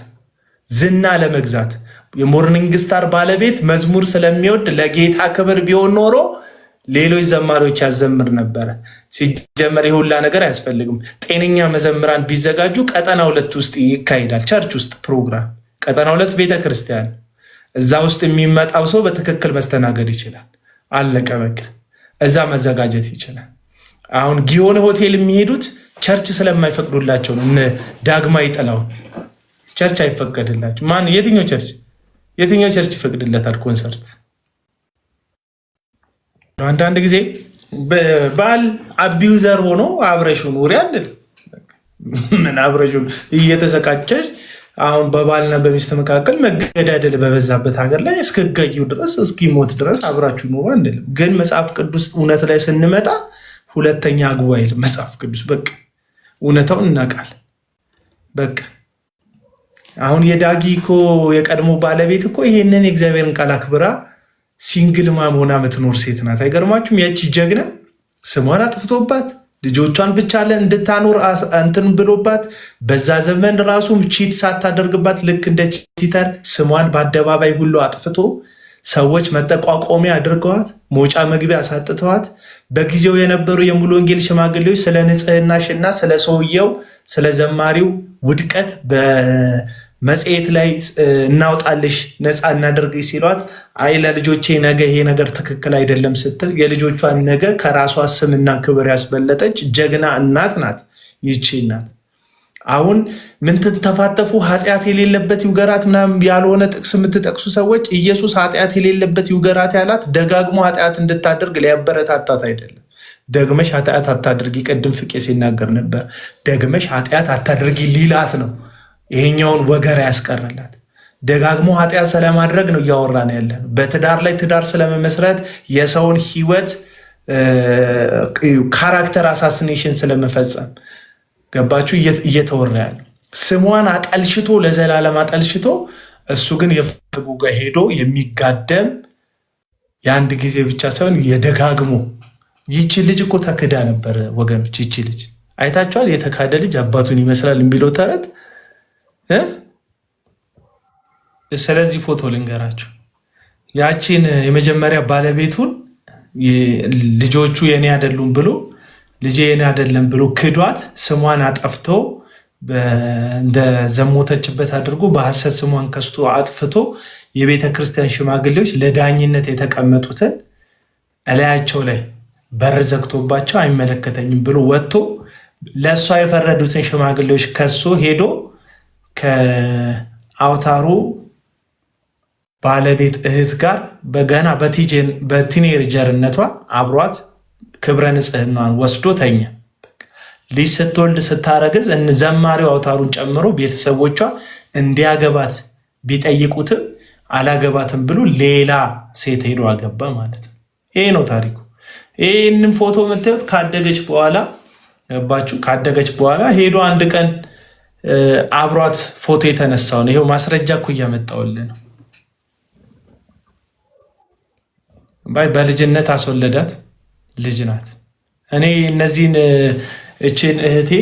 ዝና ለመግዛት። የሞርኒንግ ስታር ባለቤት መዝሙር ስለሚወድ ለጌታ ክብር ቢሆን ኖሮ ሌሎች ዘማሪዎች ያዘምር ነበረ። ሲጀመር የሁላ ነገር አያስፈልግም። ጤነኛ መዘምራን ቢዘጋጁ ቀጠና 2 ውስጥ ይካሄዳል። ቸርች ውስጥ ፕሮግራም ቀጠና 2 ቤተክርስቲያን፣ እዛ ውስጥ የሚመጣው ሰው በትክክል መስተናገድ ይችላል። አለቀ በቃ። እዛ መዘጋጀት ይችላል። አሁን ጊዮን ሆቴል የሚሄዱት ቸርች ስለማይፈቅዱላቸው ነው። ዳግማዊ ጥላሁን ቸርች አይፈቀድላቸው። ማን የትኛው ቸርች ይፈቅድለታል ኮንሰርት? አንዳንድ ጊዜ ባል አቢዩዘር ሆኖ አብረሹ ኑሪ አይደል? ምን አብረሹ እየተሰቃጨሽ አሁን በባልና በሚስት መካከል መገዳደል በበዛበት ሀገር ላይ እስከጋዩ ድረስ እስኪሞት ድረስ አብራችሁ ኑሩ አንልም። ግን መጽሐፍ ቅዱስ እውነት ላይ ስንመጣ ሁለተኛ አግቡ አይልም መጽሐፍ ቅዱስ። በቃ እውነታውን እናውቃል። በቃ አሁን የዳጊ እኮ የቀድሞ ባለቤት እኮ ይሄንን የእግዚአብሔርን ቃል አክብራ ሲንግል ማም ሆና የምትኖር ሴት ናት። አይገርማችሁም? ያቺ ጀግና ስሟን አጥፍቶባት ልጆቿን ብቻ እንድታኖር እንትን ብሎባት በዛ ዘመን ራሱ ቺት ሳታደርግባት ልክ እንደ ቺተር ስሟን በአደባባይ ሁሉ አጥፍቶ ሰዎች መጠቋቆሚያ አድርገዋት መውጫ መግቢያ አሳጥተዋት በጊዜው የነበሩ የሙሉ ወንጌል ሽማግሌዎች ስለ ንጽህናሽና ስለ ሰውየው ስለ ዘማሪው ውድቀት በመጽሔት ላይ እናውጣልሽ ነፃ እናደርግሽ ሲሏት አይ ለልጆቼ ነገ ይሄ ነገር ትክክል አይደለም ስትል የልጆቿን ነገ ከራሷ ስምና ክብር ያስበለጠች ጀግና እናት ናት ይቺ እናት። አሁን ምን ተፋተፉ? ኃጢአት የሌለበት ይውገራት ምናምን ያልሆነ ጥቅስ የምትጠቅሱ ሰዎች ኢየሱስ ኃጢአት የሌለበት ይውገራት ያላት ደጋግሞ ኃጢአት እንድታደርግ ሊያበረታታት አይደለም። ደግመሽ ኃጢአት አታድርጊ፣ ቅድም ፍቄ ሲናገር ነበር። ደግመሽ ኃጢአት አታድርጊ ሊላት ነው ይሄኛውን ወገራ ያስቀረላት። ደጋግሞ ኃጢአት ስለማድረግ ነው እያወራን ያለ ነው። በትዳር ላይ ትዳር ስለመመስረት የሰውን ህይወት ካራክተር አሳሲኔሽን ስለመፈጸም ገባችሁ እየተወራ ያለ ስሟን አጠልሽቶ ለዘላለም አጠልሽቶ እሱ ግን የፈለጉ ጋር ሄዶ የሚጋደም የአንድ ጊዜ ብቻ ሳይሆን የደጋግሞ ይቺ ልጅ እኮ ተክዳ ነበር ወገኖች። ይቺ ልጅ አይታችኋል? የተካደ ልጅ አባቱን ይመስላል የሚለው ተረት። ስለዚህ ፎቶ ልንገራችሁ። ያቺን የመጀመሪያ ባለቤቱን ልጆቹ የኔ አይደሉም ብሎ ልጄ የኔ አይደለም ብሎ ክዷት ስሟን አጠፍቶ እንደ ዘሞተችበት አድርጎ በሐሰት ስሟን ከስቶ አጥፍቶ የቤተ ክርስቲያን ሽማግሌዎች ለዳኝነት የተቀመጡትን እላያቸው ላይ በር ዘግቶባቸው አይመለከተኝም ብሎ ወጥቶ ለእሷ የፈረዱትን ሽማግሌዎች ከሶ ሄዶ ከአውታሩ ባለቤት እህት ጋር በገና በቲኔጀርነቷ አብሯት ክብረ ንጽህናን ወስዶ ተኛ። ልጅ ስትወልድ ስታረግዝ ዘማሪው አውታሩን ጨምሮ ቤተሰቦቿ እንዲያገባት ቢጠይቁትም አላገባትም ብሎ ሌላ ሴት ሄዶ አገባ ማለት ነው። ይሄ ነው ታሪኩ። ይህንን ፎቶ የምታዩት ካደገች በኋላ ገባችሁ? ካደገች በኋላ ሄዶ አንድ ቀን አብሯት ፎቶ የተነሳው ነው። ይሄው ማስረጃ እኮ እያመጣሁልህ ነው። በልጅነት አስወለዳት። ልጅ ናት። እኔ እነዚህን እችን እህቴ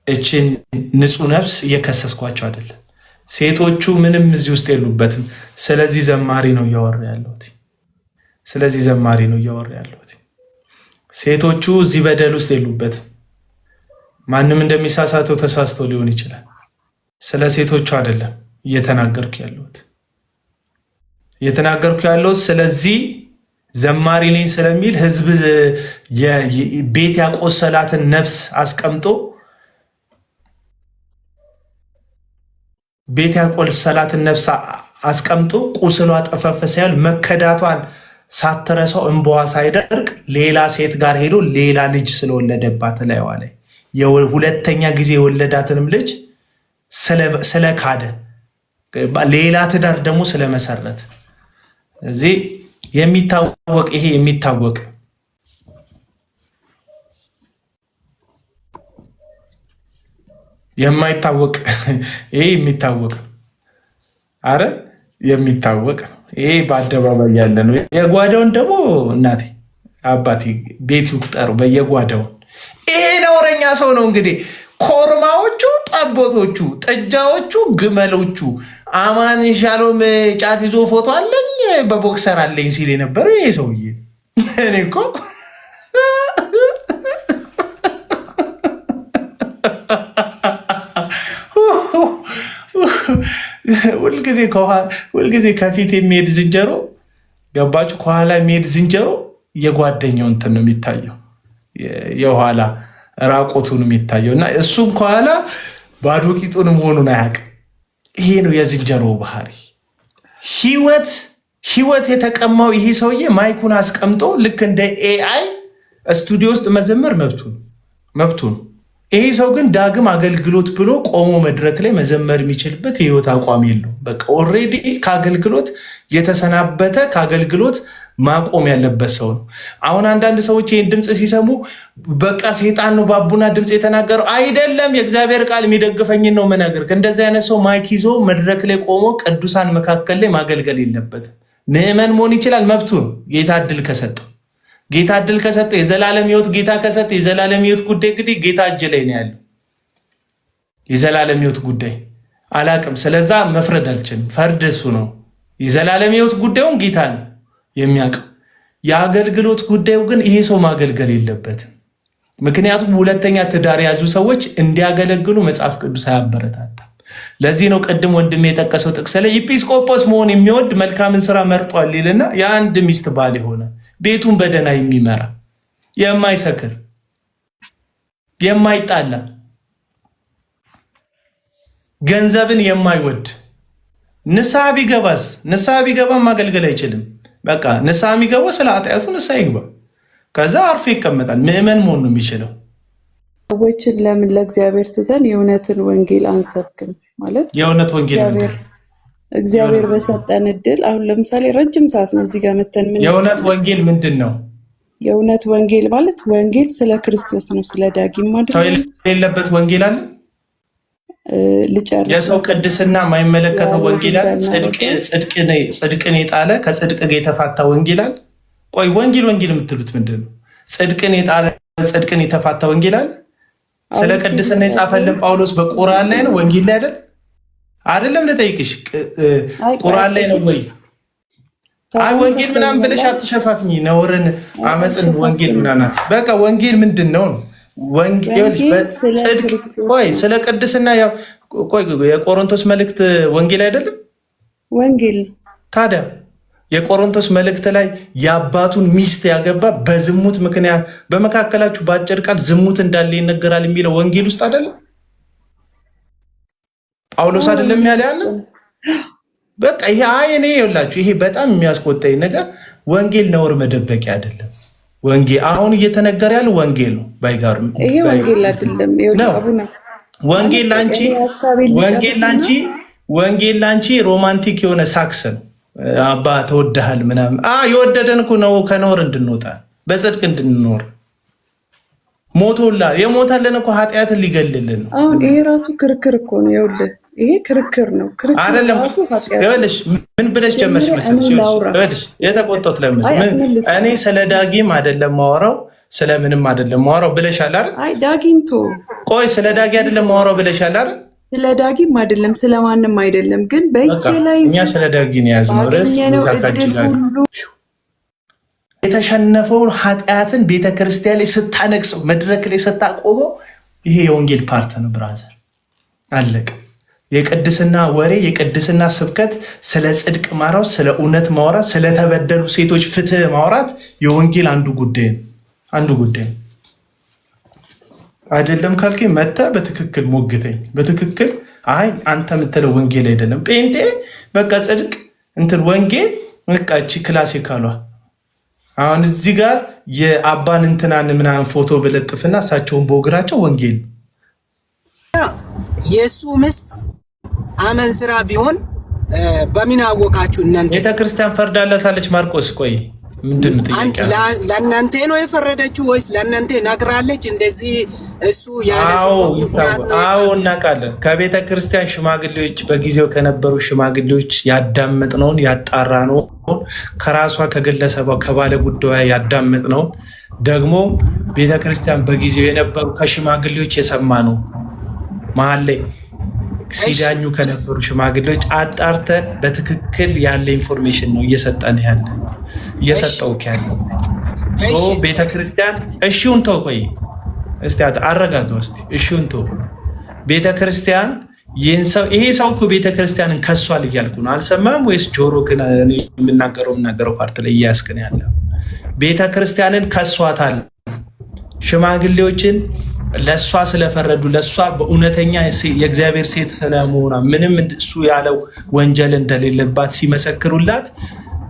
እችን ንጹህ ነፍስ እየከሰስኳቸው አይደለም። ሴቶቹ ምንም እዚህ ውስጥ የሉበትም። ስለዚህ ዘማሪ ነው እያወራ ያለሁት። ስለዚህ ዘማሪ ነው እያወራ ያለሁት። ሴቶቹ እዚህ በደል ውስጥ የሉበትም። ማንም እንደሚሳሳተው ተሳስቶ ሊሆን ይችላል። ስለ ሴቶቹ አይደለም እየተናገርኩ ያለሁት ስለዚህ ዘማሪ ነኝ ስለሚል ህዝብ ቤት ያቆሰላትን ነፍስ አስቀምጦ ቁስሏ ጠፈፍ ሳይል መከዳቷን ሳትረሳው እንባዋ ሳይደርቅ ሌላ ሴት ጋር ሄዶ ሌላ ልጅ ስለወለደባት ላይዋ ላይ የሁለተኛ ጊዜ የወለዳትንም ልጅ ስለካደ ሌላ ትዳር ደግሞ ስለመሰረት እዚህ የሚታወቅ ይሄ የሚታወቅ የማይታወቅ ይሄ የሚታወቅ አረ የሚታወቅ ይሄ በአደባባይ ያለ ነው። የጓዳውን ደግሞ እናቴ አባቴ ቤት ይቁጠሩ በየጓዳውን። ይሄ ነውረኛ ሰው ነው እንግዲህ ኮርማዎቹ፣ ጠቦቶቹ፣ ጥጃዎቹ፣ ግመሎቹ አማን ሻሎም ጫት ይዞ ፎቶ አለኝ በቦክሰር አለኝ ሲል የነበረው ይሄ ሰውዬ እኔ እኮ ሁልጊዜ ከፊት የሚሄድ ዝንጀሮ ገባችሁ? ከኋላ የሚሄድ ዝንጀሮ የጓደኛው እንትን ነው የሚታየው፣ የኋላ ራቆቱን የሚታየው እና እሱም ከኋላ ባዶ ቂጡን መሆኑን አያውቅም። ይሄ ነው የዝንጀሮ ባህሪ። ህይወት የተቀማው ይሄ ሰውዬ ማይኩን አስቀምጦ ልክ እንደ ኤአይ ስቱዲዮ ውስጥ መዘመር መብቱ ነው። ይሄ ሰው ግን ዳግም አገልግሎት ብሎ ቆሞ መድረክ ላይ መዘመር የሚችልበት የህይወት አቋም የለው። በቃ ኦልሬዲ ከአገልግሎት የተሰናበተ ከአገልግሎት ማቆም ያለበት ሰው ነው። አሁን አንዳንድ ሰዎች ይህን ድምፅ ሲሰሙ በቃ ሴጣን ነው ባቡና ድምፅ የተናገረው አይደለም፣ የእግዚአብሔር ቃል የሚደግፈኝን ነው መናገር። እንደዚህ አይነት ሰው ማይክ ይዞ መድረክ ላይ ቆሞ ቅዱሳን መካከል ላይ ማገልገል የለበትም። ምዕመን መሆን ይችላል፣ መብቱ ነው ጌታ እድል ከሰጠው። ጌታ እድል ከሰጠ የዘላለም ሕይወት ጌታ ከሰጠ የዘላለም ሕይወት ጉዳይ እንግዲህ ጌታ እጅ ላይ ነው ያለው። የዘላለም ሕይወት ጉዳይ አላቅም። ስለዛ መፍረድ አልችልም። ፈርድ እሱ ነው። የዘላለም ሕይወት ጉዳዩን ጌታ ነው የሚያውቀው። የአገልግሎት ጉዳዩ ግን ይሄ ሰው ማገልገል የለበትም። ምክንያቱም ሁለተኛ ትዳር የያዙ ሰዎች እንዲያገለግሉ መጽሐፍ ቅዱስ አያበረታታም። ለዚህ ነው ቅድም ወንድም የጠቀሰው ጥቅስ ላይ ኤጲስቆጶስ መሆን የሚወድ መልካምን ስራ መርጧል ይልና የአንድ ሚስት ባል የሆነ ቤቱን በደና የሚመራ የማይሰክር የማይጣላ ገንዘብን የማይወድ ንስሐ ቢገባም ማገልገል አይችልም። በቃ ንስሐ የሚገባው ስለ ኃጢአቱ ንስሐ ይግባ፣ ከዛ አርፎ ይቀመጣል። ምዕመን መሆን ነው የሚችለው። ሰዎችን ለምን ለእግዚአብሔር ትተን የእውነትን ወንጌል አንሰብክም? ማለት የእውነት ወንጌል እግዚአብሔር በሰጠን እድል አሁን ለምሳሌ ረጅም ሰዓት ነው እዚህ ጋር መተን ምን የእውነት ወንጌል ምንድን ነው? የእውነት ወንጌል ማለት ወንጌል ስለ ክርስቶስ ነው። ስለ ዳጊም ማለት ሰው የሌለበት ወንጌል አለ። የሰው ቅድስና የማይመለከተው ወንጌል አለ። ጽድቅን የጣለ ከጽድቅ ጋር የተፋታ ወንጌል አለ። ቆይ ወንጌል የምትሉት ምንድን ነው? ጽድቅን የጣለ ጽድቅን የተፋታ ወንጌል አለ። ስለ ቅድስና የጻፈልን ጳውሎስ በቁርአን ላይ ነው፣ ወንጌል ላይ አይደለም። ልጠይቅሽ፣ ቁርአን ላይ ነው ወይ? አይ ወንጌል ምናምን ብለሽ አትሸፋፍኝ። ነውርን፣ አመፅን ወንጌል ምናምን በቃ ወንጌል ምንድን ነው? ወንጌል ስለ ቅድስና የቆሮንቶስ መልእክት ወንጌል አይደለም? ወንጌል ታዲያ የቆሮንቶስ መልእክት ላይ የአባቱን ሚስት ያገባ በዝሙት ምክንያት በመካከላችሁ በአጭር ቃል ዝሙት እንዳለ ይነገራል የሚለው ወንጌል ውስጥ አይደለም? ጳውሎስ አይደለም ያለ ያለ? በቃ ይሄ እኔ ይኸውላችሁ፣ ይሄ በጣም የሚያስቆጣኝ ነገር ወንጌል ነውር መደበቂያ አይደለም። ወንጌል አሁን እየተነገረ ያለው ወንጌል ነው። ባይጋርም ይሄ ወንጌል አይደለም። ወንጌል ላንቺ ሮማንቲክ የሆነ ሳክስ ነው። አባ ተወደሃል ምናምን የወደደን እኮ ነው ከኖር እንድንወጣ በጽድቅ እንድንኖር ሞቶላ የሞታለን እኮ ኃጢአትን ሊገልልን ነው። አሁን ይሄ ራሱ ክርክር እኮ ነው። ይኸውልህ ይሄ ክርክር ነው። ክርክር አይደለም። ይኸውልሽ ምን ብለሽ ጀመርሽ መሰለሽ? ይኸውልሽ የተቆጣሁት ለምሳሌ እኔ ስለ ዳጊም አይደለም ማወራው ስለምንም አይደለም ማወራው ብለሻል አይደል? አይ ዳጊንቶ ቆይ ስለ ዳጊ አይደለም ማወራው ብለሻል አይደል? ስለ ዳጊም አይደለም ስለማንም አይደለም። ግን በየላይ እኛ ስለ ዳጊ ነው ያዝነው ርዕስ። የተሸነፈውን ኃጢአትን ቤተክርስቲያን ላይ ስታነቅሰው መድረክ ላይ ስታቆመው ይሄ የወንጌል ፓርት ነው ብራዘር። አለቀ። የቅድስና ወሬ የቅድስና ስብከት፣ ስለ ጽድቅ ማውራት፣ ስለ እውነት ማውራት፣ ስለተበደሉ ሴቶች ፍትህ ማውራት የወንጌል አንዱ ጉዳይ ነው። አይደለም ካልከኝ መተህ በትክክል ሞግተኝ። በትክክል አይ አንተ የምትለው ወንጌል አይደለም ጴንጤ በቃ ጽድቅ እንትን ወንጌል በቃ ክላሲካሏ። አሁን እዚህ ጋር የአባን እንትናን ምናምን ፎቶ በለጥፍና እሳቸውን በእግራቸው ወንጌል የሱ ምስት አመንዝራ ቢሆን በምን አወቃችሁ እናንተ? ቤተክርስቲያን ፈርዳላታለች። ማርቆስ ቆይ ምንድን ነው ጥያቄ? ለእናንተ ነው የፈረደችው ወይስ ለእናንተ ነግራለች? እንደዚህ እሱ አዎ እናውቃለን። ከቤተ ክርስቲያን ሽማግሌዎች በጊዜው ከነበሩ ሽማግሌዎች ያዳመጥነውን ያጣራነውን ከራሷ ከግለሰቧ ከባለ ጉዳዩ ያዳመጥነውን ደግሞ ቤተ ክርስቲያን በጊዜው የነበሩ ከሽማግሌዎች የሰማነው መሀል ላይ ሲዳኙ ከነበሩ ሽማግሌዎች አጣርተን በትክክል ያለ ኢንፎርሜሽን ነው እየሰጠው ያለ ቤተክርስቲያን። እሺውን ተው ቆይ እስቲ አረጋጋው እስቲ እሺውን ተው። ቤተክርስቲያን ይሄ ሰው እኮ ቤተክርስቲያንን ከሷል እያልኩ ነው። አልሰማም ወይስ ጆሮ ግን የምናገረው ፓርት ላይ እያያስክን ያለ? ቤተክርስቲያንን ከሷታል። ሽማግሌዎችን ለእሷ ስለፈረዱ ለእሷ በእውነተኛ የእግዚአብሔር ሴት ስለመሆኗ ምንም እሱ ያለው ወንጀል እንደሌለባት ሲመሰክሩላት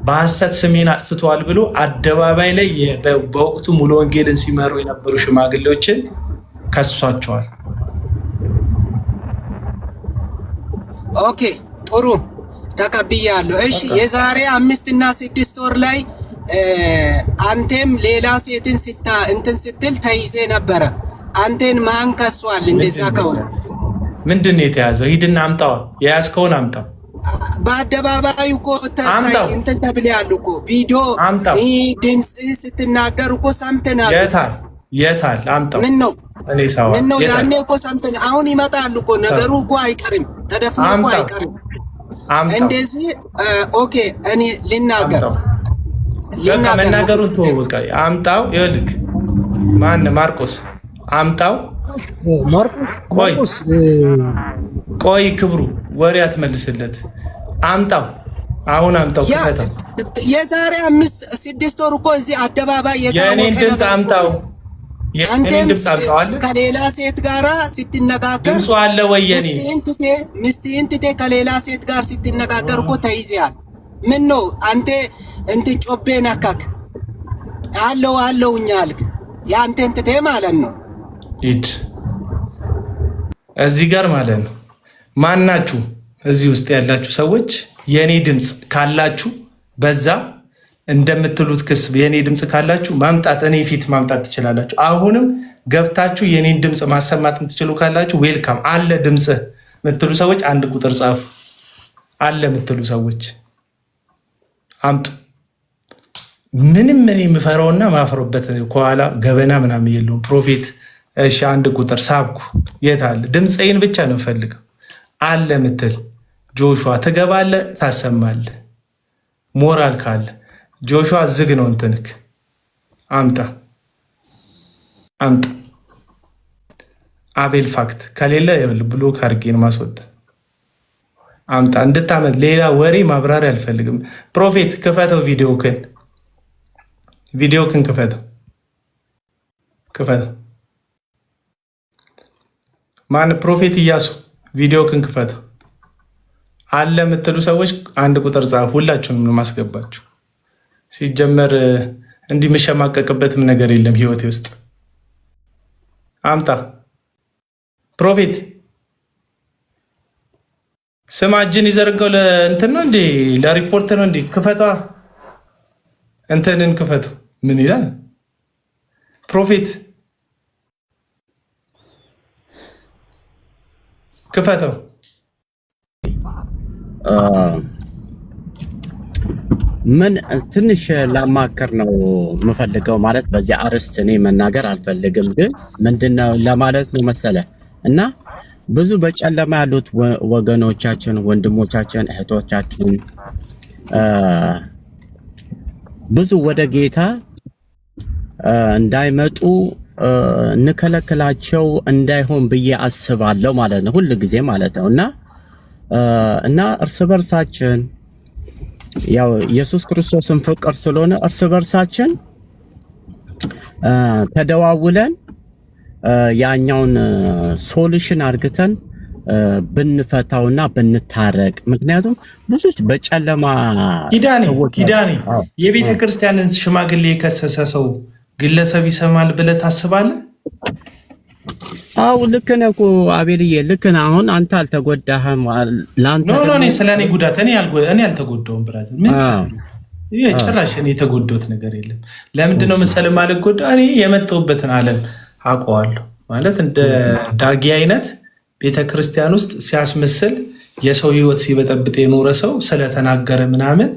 በሐሰት ስሜን አጥፍተዋል ብሎ አደባባይ ላይ በወቅቱ ሙሉ ወንጌልን ሲመሩ የነበሩ ሽማግሌዎችን ከሷቸዋል። ኦኬ ጥሩ ተቀብያለሁ። እሺ የዛሬ 5 እና 6 ወር ላይ አንተም ሌላ ሴትን ስትል ተይዜ ነበረ። አንተን ማን ከሷል? እንደዛ ከሆነ ምንድን ነው የተያዘው? ሂድና አምጣው። የያዝከውን አምጣው። በአደባባይ እኮ እንትን ተብለሃል እኮ ቪዲዮ ድምፅ ስትናገር እኮ ሰምተናል። የታል አምጣው። ምን ነው ያኔ እኮ ሰምተን አሁን ይመጣል እኮ ነገሩ እኮ አይቀርም፣ ተደፍኖ እኮ አይቀርም። እንደዚህ ኦኬ እኔ ልናገር መናገሩን ተወው። አምጣው። ይኸውልህ ማን ማርቆስ አምጣው። ማርቆስ ቆይ ክብሩ ወሬ አትመልስለት። አምጣው አሁን አምጣው። ክፈተው። የዛሬ 5-6 ወር እኮ እዚህ አደባባይ የኔን ድምፅ አምጣው። የኔን ድምፅ አምጣው አለ። ከሌላ ሴት ጋራ ስትነጋገር ድምፁ አለ ወይ? የኔ ሚስትህን ትተህ ከሌላ ሴት ጋር ስትነጋገር እኮ ተይዘሃል። ምን ነው አንተ እንትን ጮቤ ነካክ አለው እኛ አልክ። ያንተን ትተህ ማለት ነው። ሂድ እዚህ ጋር ማለት ነው። ማናችሁ እዚህ ውስጥ ያላችሁ ሰዎች የኔ ድምፅ ካላችሁ በዛ እንደምትሉት ክስ የኔ ድምፅ ካላችሁ ማምጣት እኔ ፊት ማምጣት ትችላላችሁ። አሁንም ገብታችሁ የኔን ድምፅ ማሰማት የምትችሉ ካላችሁ ዌልካም። አለ ድምፅ የምትሉ ሰዎች 1 ቁጥር ጻፉ። አለ የምትሉ ሰዎች አምጡ። ምንም እኔ የምፈራውና ማፈሮበት ከኋላ ገበና ምናምን የለውም። ፕሮፌት እሺ 1 ቁጥር ሳብኩ። የት አለ? ድምፄን ብቻ ነው ፈልገው። አለ ምትል ጆሹዋ ትገባለህ፣ ታሰማለህ። ሞራል ካለ ጆሹዋ ዝግ ነው እንትንክ። አምጣ። አቤል ፋክት ከሌለ ብሎክ አድርጌን ማስወጣ። አምጣ እንድታመጥ። ሌላ ወሬ ማብራሪያ አልፈልግም። ፕሮፌት ክፈተው፣ ቪዲዮክን ክፈተው። ማን ፕሮፌት እያሱ ቪዲዮክን ክፈተው። አለ የምትሉ ሰዎች 1 ቁጥር ጻፉ። ሁላችሁንም ነው ማስገባችሁ። ሲጀመር እንዲህ የምሸማቀቅበትም ነገር የለም ህይወቴ ውስጥ። አምጣ ፕሮፌት። ስማ እጅን ይዘርጋው ለእንትን ነው እንዴ? ለሪፖርት ነው እንዴ? ክፈቷ፣ እንትንን ክፈቱ። ምን ይላል ፕሮፌት? ክፈተው። ምን ትንሽ ላማከር ነው የምፈልገው። ማለት በዚህ አርዕስት እኔ መናገር አልፈልግም፣ ግን ምንድነው ለማለት ነው መሰለ እና ብዙ በጨለማ ያሉት ወገኖቻችን፣ ወንድሞቻችን፣ እህቶቻችን ብዙ ወደ ጌታ እንዳይመጡ እንከለክላቸው እንዳይሆን ብዬ አስባለሁ ማለት ነው፣ ሁሉ ጊዜ ማለት ነው እና እርስ በርሳችን ያው ኢየሱስ ክርስቶስን ፍቅር ስለሆነ እርስ በርሳችን ተደዋውለን ያኛውን ሶሉሽን አድርገን ብንፈታውና ብንታረቅ። ምክንያቱም ብዙዎች በጨለማ ኪዳኔ የቤተ ክርስቲያንን ሽማግሌ የከሰሰ ሰው ግለሰብ ይሰማል ብለህ ታስባለህ? አው ልክ ነህ እኮ አቤልዬ፣ ልክ ነህ። አሁን አንተ አልተጎዳህም። ላንተ እኔ ስለኔ ጉዳት እኔ አልተጎዳውም። ብራዘር ምን ጭራሽ እኔ የተጎዳሁት ነገር የለም። ለምንድነው መሰለህ ማልጎዳ? እኔ የመጣሁበትን ዓለም አውቀዋለሁ። ማለት እንደ ዳጊ አይነት ቤተክርስቲያን ውስጥ ሲያስመስል የሰው ህይወት ሲበጠብጥ የኖረ ሰው ስለተናገረ ምናምን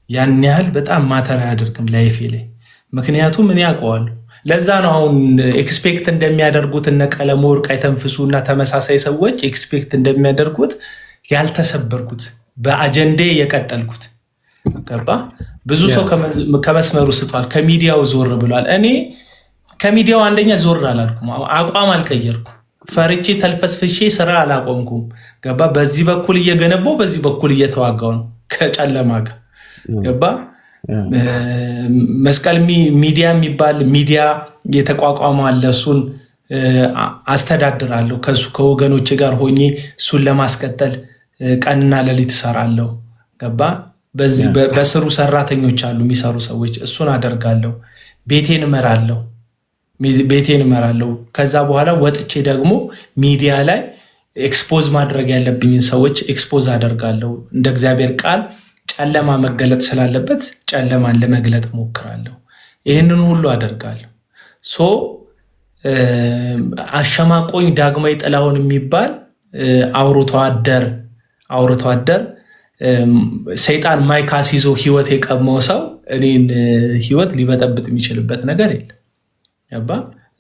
ያን ያህል በጣም ማተር አያደርግም ላይፌ ላይ። ምክንያቱም እኔ አውቀዋለሁ። ለዛ ነው አሁን ኤክስፔክት እንደሚያደርጉት እነ ቀለም ወርቅ አይተንፍሱ እና ተመሳሳይ ሰዎች ኤክስፔክት እንደሚያደርጉት ያልተሰበርኩት በአጀንዴ የቀጠልኩት። ገባ? ብዙ ሰው ከመስመሩ ስቷል፣ ከሚዲያው ዞር ብሏል። እኔ ከሚዲያው አንደኛ ዞር አላልኩም፣ አቋም አልቀየርኩም። ፈርቼ ተልፈስፍሼ ስራ አላቆምኩም። ገባ? በዚህ በኩል እየገነባው በዚህ በኩል እየተዋጋው ነው ከጨለማ ጋር። ገባ? መስቀል ሚዲያ የሚባል ሚዲያ የተቋቋመ አለ። እሱን አስተዳድራለሁ። ከወገኖች ጋር ሆኜ እሱን ለማስቀጠል ቀንና ሌሊት እሰራለሁ። ገባ? በስሩ ሰራተኞች አሉ፣ የሚሰሩ ሰዎች። እሱን አደርጋለሁ። ቤቴን እመራለሁ። ከዛ በኋላ ወጥቼ ደግሞ ሚዲያ ላይ ኤክስፖዝ ማድረግ ያለብኝን ሰዎች ኤክስፖዝ አደርጋለሁ። እንደ እግዚአብሔር ቃል ጨለማ መገለጥ ስላለበት ጨለማን ለመግለጥ ሞክራለሁ። ይህንን ሁሉ አደርጋለሁ። አሸማቆኝ ዳግማዊ ጥላሁን የሚባል አውርቶ አደር ሰይጣን ማይካስ ይዞ ህይወት የቀመው ሰው እኔን ህይወት ሊበጠብጥ የሚችልበት ነገር የለም። ያባ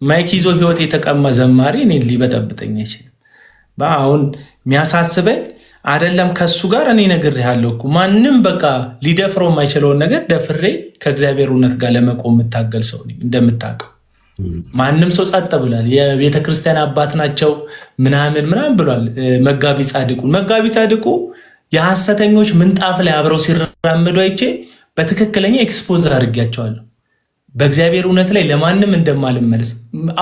ማይክ ይዞ ህይወት የተቀማ ዘማሪ እኔን ሊበጠብጠኝ አይችልም። አሁን የሚያሳስበኝ አይደለም ከሱ ጋር እኔ ነግሬሃለሁ እኮ ማንም በቃ ሊደፍረው የማይችለውን ነገር ደፍሬ ከእግዚአብሔር እውነት ጋር ለመቆም የምታገል ሰው ነኝ። እንደምታውቀው ማንም ሰው ጸጥ ብሏል። የቤተ ክርስቲያን አባት ናቸው ምናምን ብሏል። መጋቢ ጻድቁ የሐሰተኞች ምንጣፍ ላይ አብረው ሲራመዱ አይቼ በትክክለኛ ኤክስፖዝ አድርጌያቸዋለሁ። በእግዚአብሔር እውነት ላይ ለማንም እንደማልመለስ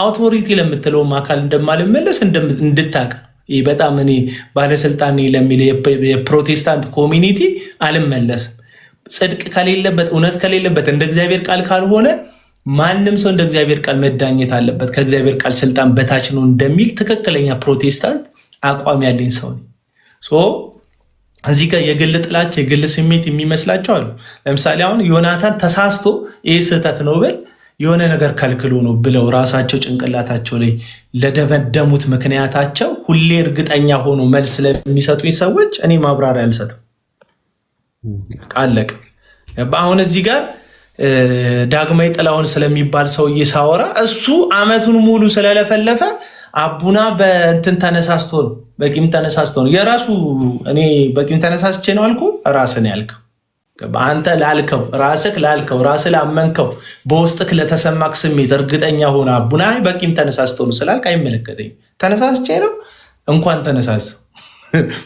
አውቶሪቲ ለምትለውም አካል እንደማልመለስ እንድታውቅ። ይህ በጣም እኔ ባለስልጣን ለሚል የፕሮቴስታንት ኮሚኒቲ አልመለስም። ጽድቅ ከሌለበት እውነት ከሌለበት እንደ እግዚአብሔር ቃል ካልሆነ ማንም ሰው እንደ እግዚአብሔር ቃል መዳኘት አለበት፣ ከእግዚአብሔር ቃል ስልጣን በታች ነው እንደሚል ትክክለኛ ፕሮቴስታንት አቋም ያለኝ ሰው ነኝ። እዚህ ጋር የግል ጥላቻ የግል ስሜት የሚመስላቸው አሉ። ለምሳሌ አሁን ዮናታን ተሳስቶ ይህ ስህተት ነው ብል የሆነ ነገር ከልክሎ ነው ብለው ራሳቸው ጭንቅላታቸው ላይ ለደመደሙት ምክንያታቸው ሁሌ እርግጠኛ ሆኖ መልስ ለሚሰጡኝ ሰዎች እኔ ማብራሪያ አልሰጥም። አለቅ። አሁን እዚህ ጋር ዳግማዊ ጥላሁን ስለሚባል ሰውዬ ሳወራ እሱ አመቱን ሙሉ ስለለፈለፈ አቡና በእንትን ተነሳስቶ ነው በቂም ተነሳስቶ ነው የራሱ። እኔ በቂም ተነሳስቼ ነው አልኩ፣ ራስን ያልከው አንተ ላልከው ራስህ ላመንከው በውስጥክ ለተሰማክ ስሜት እርግጠኛ ሆነ አቡና በቂም ተነሳስቶ ነው ስላልክ አይመለከተኝም። ተነሳስቼ ነው እንኳን ተነሳስ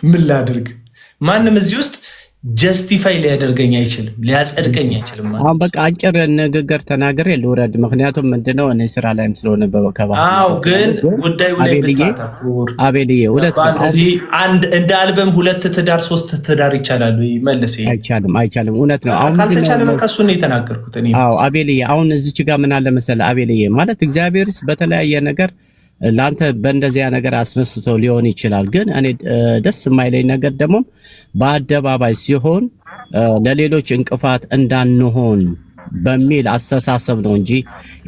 ምን ላድርግ? ማንም እዚህ ውስጥ ጀስቲፋይ ሊያደርገኝ አይችልም፣ ሊያጸድቀኝ አይችልም። አሁን በቃ አጭር ንግግር ተናግሬ ልውረድ። ምክንያቱም ምንድነው እኔ ስራ ላይም ስለሆነ ግን ጉዳዩ ላይ ብታተኩር አቤልዬ፣ እዚህ እንደ አልበም 2 ትዳር 3 ትዳር ይቻላል ወይ? መልስ። አይቻልም። እውነት ነው። አሁን ካልተቻለ በቃ እሱን ነው የተናገርኩት እኔ። አቤልዬ፣ አሁን እዚች ጋር ምን አለ መሰለህ አቤልዬ፣ ማለት እግዚአብሔርስ በተለያየ ነገር ለአንተ በእንደዚያ ነገር አስነስቶ ሊሆን ይችላል። ግን እኔ ደስ የማይለኝ ነገር ደግሞ በአደባባይ ሲሆን ለሌሎች እንቅፋት እንዳንሆን በሚል አስተሳሰብ ነው እንጂ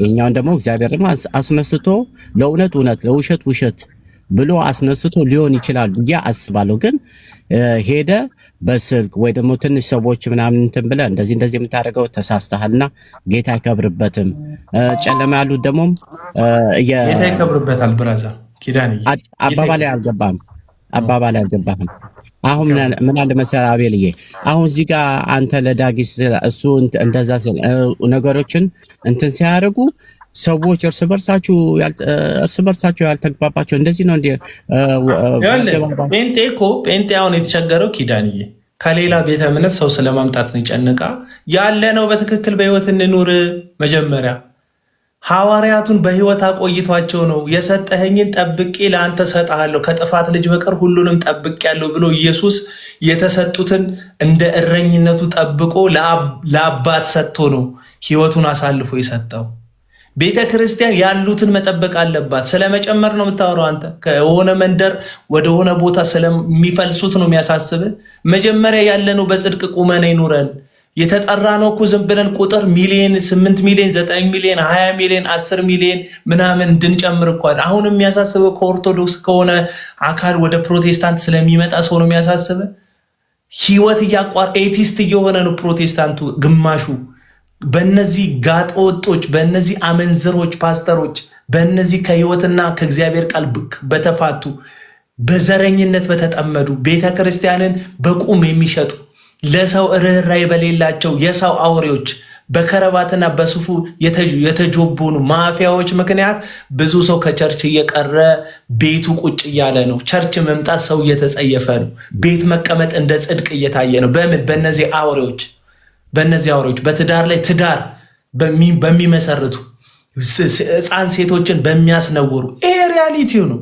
የኛውን ደግሞ እግዚአብሔር ደግሞ አስነስቶ ለእውነት እውነት ለውሸት ውሸት ብሎ አስነስቶ ሊሆን ይችላል ብዬ አስባለሁ። ግን ሄደ በስልክ ወይ ደግሞ ትንሽ ሰዎች ምናምን እንትን ብለህ እንደዚህ የምታደርገው ተሳስተሃልና ጌታ አይከብርበትም። ጨለማ ያሉት ደግሞ ጌታ ይከብርበታል። ብራዘር ኪዳን አባባላይ አልገባህም። አሁን ምን አለ መሰለህ አቤልዬ፣ አሁን እዚህ ጋር አንተ ለዳጊስ እሱ እንደዛ ነገሮችን እንትን ሲያደርጉ ሰዎች እርስ በርሳቸው ያልተግባባቸው እንደዚህ ነው እንዴ? ጴንጤ አሁን የተቸገረው ኪዳንዬ ከሌላ ቤተ እምነት ሰው ስለማምጣት ነው ጨንቃ ያለ ነው። በትክክል በህይወት እንኑር። መጀመሪያ ሐዋርያቱን በህይወት አቆይቷቸው ነው የሰጠኸኝን ጠብቄ ለአንተ ሰጥሃለሁ ከጥፋት ልጅ በቀር ሁሉንም ጠብቄያለሁ ብሎ ኢየሱስ የተሰጡትን እንደ እረኝነቱ ጠብቆ ለአባት ሰጥቶ ነው ህይወቱን አሳልፎ የሰጠው። ቤተ ክርስቲያን ያሉትን መጠበቅ አለባት። ስለመጨመር ነው የምታወራው አንተ። ከሆነ መንደር ወደ ሆነ ቦታ ስለሚፈልሱት ነው የሚያሳስብህ። መጀመሪያ ያለነው በጽድቅ ቁመና ይኑረን። የተጠራ ነው እኮ ዝም ብለን ቁጥር ሚሊዮን 8 ሚሊዮን 9 ሚሊዮን 20 ሚሊዮን 10 ሚሊዮን ምናምን እንድንጨምር እኮ አሁን የሚያሳስበው ከኦርቶዶክስ ከሆነ አካል ወደ ፕሮቴስታንት ስለሚመጣ ሰው ነው የሚያሳስበህ። ህይወት ኤቲስት እየሆነ ነው ፕሮቴስታንቱ ግማሹ። በእነዚህ ጋጠወጦች፣ በእነዚህ አመንዝሮች ፓስተሮች፣ በእነዚህ ከህይወትና ከእግዚአብሔር ቃል በተፋቱ በዘረኝነት በተጠመዱ ቤተ ክርስቲያንን በቁም የሚሸጡ ለሰው ርኅራኄ በሌላቸው የሰው አውሬዎች በከረባትና በሱፉ የተጆቦኑ ማፊያዎች ምክንያት ብዙ ሰው ከቸርች እየቀረ ቤቱ ቁጭ እያለ ነው። ቸርች መምጣት ሰው እየተጸየፈ ነው። ቤት መቀመጥ እንደ ጽድቅ እየታየ ነው። በእነዚህ አውሬዎች በትዳር ላይ ትዳር በሚመሰርቱ ሕፃን ሴቶችን በሚያስነውሩ ይሄ ሪያሊቲው ነው።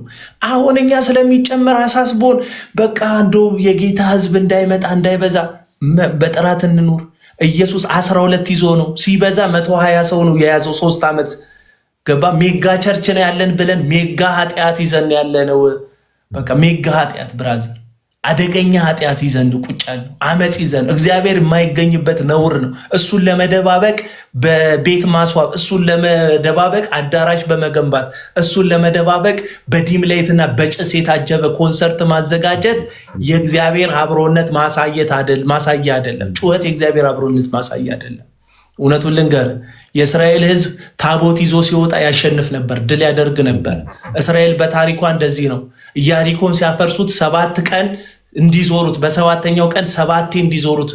አሁን እኛ ስለሚጨመር አሳስቦን በቃ እንደው የጌታ ህዝብ እንዳይመጣ እንዳይበዛ በጥራት እንኑር። ኢየሱስ 12 ይዞ ነው ሲበዛ 120 ሰው ነው የያዘው። 3 ዓመት ገባ። ሜጋ ቸርች ነው ያለን ብለን ሜጋ ኃጢአት ይዘን ያለ ነው። በቃ ሜጋ ኃጢአት ብራዘር አደገኛ ኃጢአት ይዘን ቁጭ ያለው አመጽ ይዘን እግዚአብሔር የማይገኝበት ነውር ነው። እሱን ለመደባበቅ በቤት ማስዋብ፣ እሱን ለመደባበቅ አዳራሽ በመገንባት፣ እሱን ለመደባበቅ በዲም ላይትና በጭስ የታጀበ ኮንሰርት ማዘጋጀት የእግዚአብሔር አብሮነት ማሳያ አይደለም። ጩኸት የእግዚአብሔር አብሮነት ማሳያ አይደለም። እውነቱን ልንገር፣ የእስራኤል ሕዝብ ታቦት ይዞ ሲወጣ ያሸንፍ ነበር፣ ድል ያደርግ ነበር። እስራኤል በታሪኳ እንደዚህ ነው። ኢያሪኮን ሲያፈርሱት 7 ቀን እንዲዞሩት፣ በሰባተኛው ቀን 7 እንዲዞሩት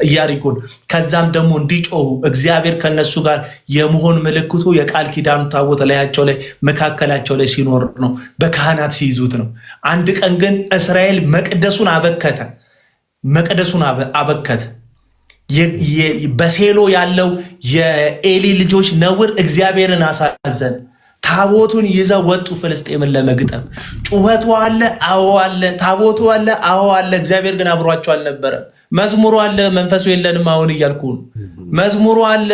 ኢያሪኮን፣ ከዛም ደግሞ እንዲጮሁ እግዚአብሔር ከነሱ ጋር የመሆን ምልክቱ የቃል ኪዳኑ ታቦት ላያቸው ላይ መካከላቸው ላይ ሲኖር ነው፣ በካህናት ሲይዙት ነው። አንድ ቀን ግን እስራኤል መቅደሱን አበከተ። በሴሎ ያለው የኤሊ ልጆች ነውር እግዚአብሔርን አሳዘን። ታቦቱን ይዘው ወጡ ፍልስጤምን ለመግጠም። ጩኸቱ አለ፣ አዎ አለ። ታቦቱ አለ፣ አዎ አለ። እግዚአብሔር ግን አብሯቸው አልነበረም። መዝሙሩ አለ፣ መንፈሱ የለንም አሁን እያልኩ ነው። መዝሙሩ አለ፣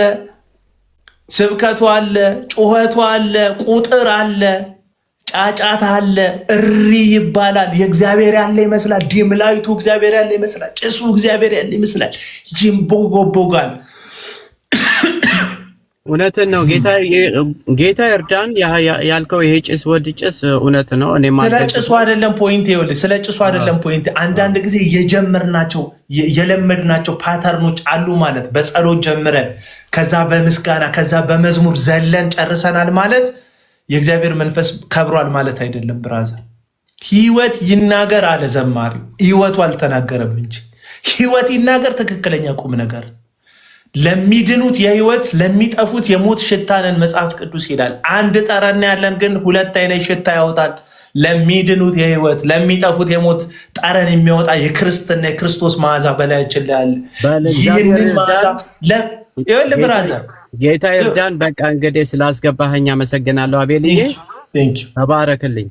ስብከቱ አለ፣ ጩኸቱ አለ፣ ቁጥር አለ፣ ጫጫታ አለ፣ እሪ ይባላል። የእግዚአብሔር ያለ ይመስላል። ዲምላይቱ እግዚአብሔር ያለ ይመስላል። ጭሱ እግዚአብሔር ያለ ይመስላል። ይንቦጎቦጋል። እውነትን ነው። ጌታ እርዳን ያልከው ይሄ ጭስ ወድ ጭስ እውነት ነው። እኔ ማለት ስለ ጭሱ አይደለም ፖይንት፣ ይኸውልህ ስለ ጭሱ አይደለም ፖይንት። አንዳንድ ጊዜ የጀመርናቸው የለመድናቸው ፓተርኖች አሉ ማለት በጸሎት ጀምረን ከዛ በምስጋና ከዛ በመዝሙር ዘለን ጨርሰናል ማለት የእግዚአብሔር መንፈስ ከብሯል ማለት አይደለም። ብራዘር ህይወት ይናገር አለ ዘማሪው። ህይወቱ አልተናገረም እንጂ ህይወት ይናገር። ትክክለኛ ቁም ነገር ለሚድኑት የህይወት ለሚጠፉት የሞት ሽታንን መጽሐፍ ቅዱስ ይላል። አንድ ጠረን ያለን ግን 2 አይነት ሽታ ያወጣል። ለሚድኑት የህይወት ለሚጠፉት የሞት ጠረን የሚያወጣ የክርስትና የክርስቶስ መዓዛ በላያችን ላይ አለ። ይህንን መዓዛ ይኸውልህ ብራዘር ጌታ ይርዳን። በቃ እንግዲህ ስላስገባኸኝ አመሰግናለሁ አቤልዬ። ተባረክልኝ።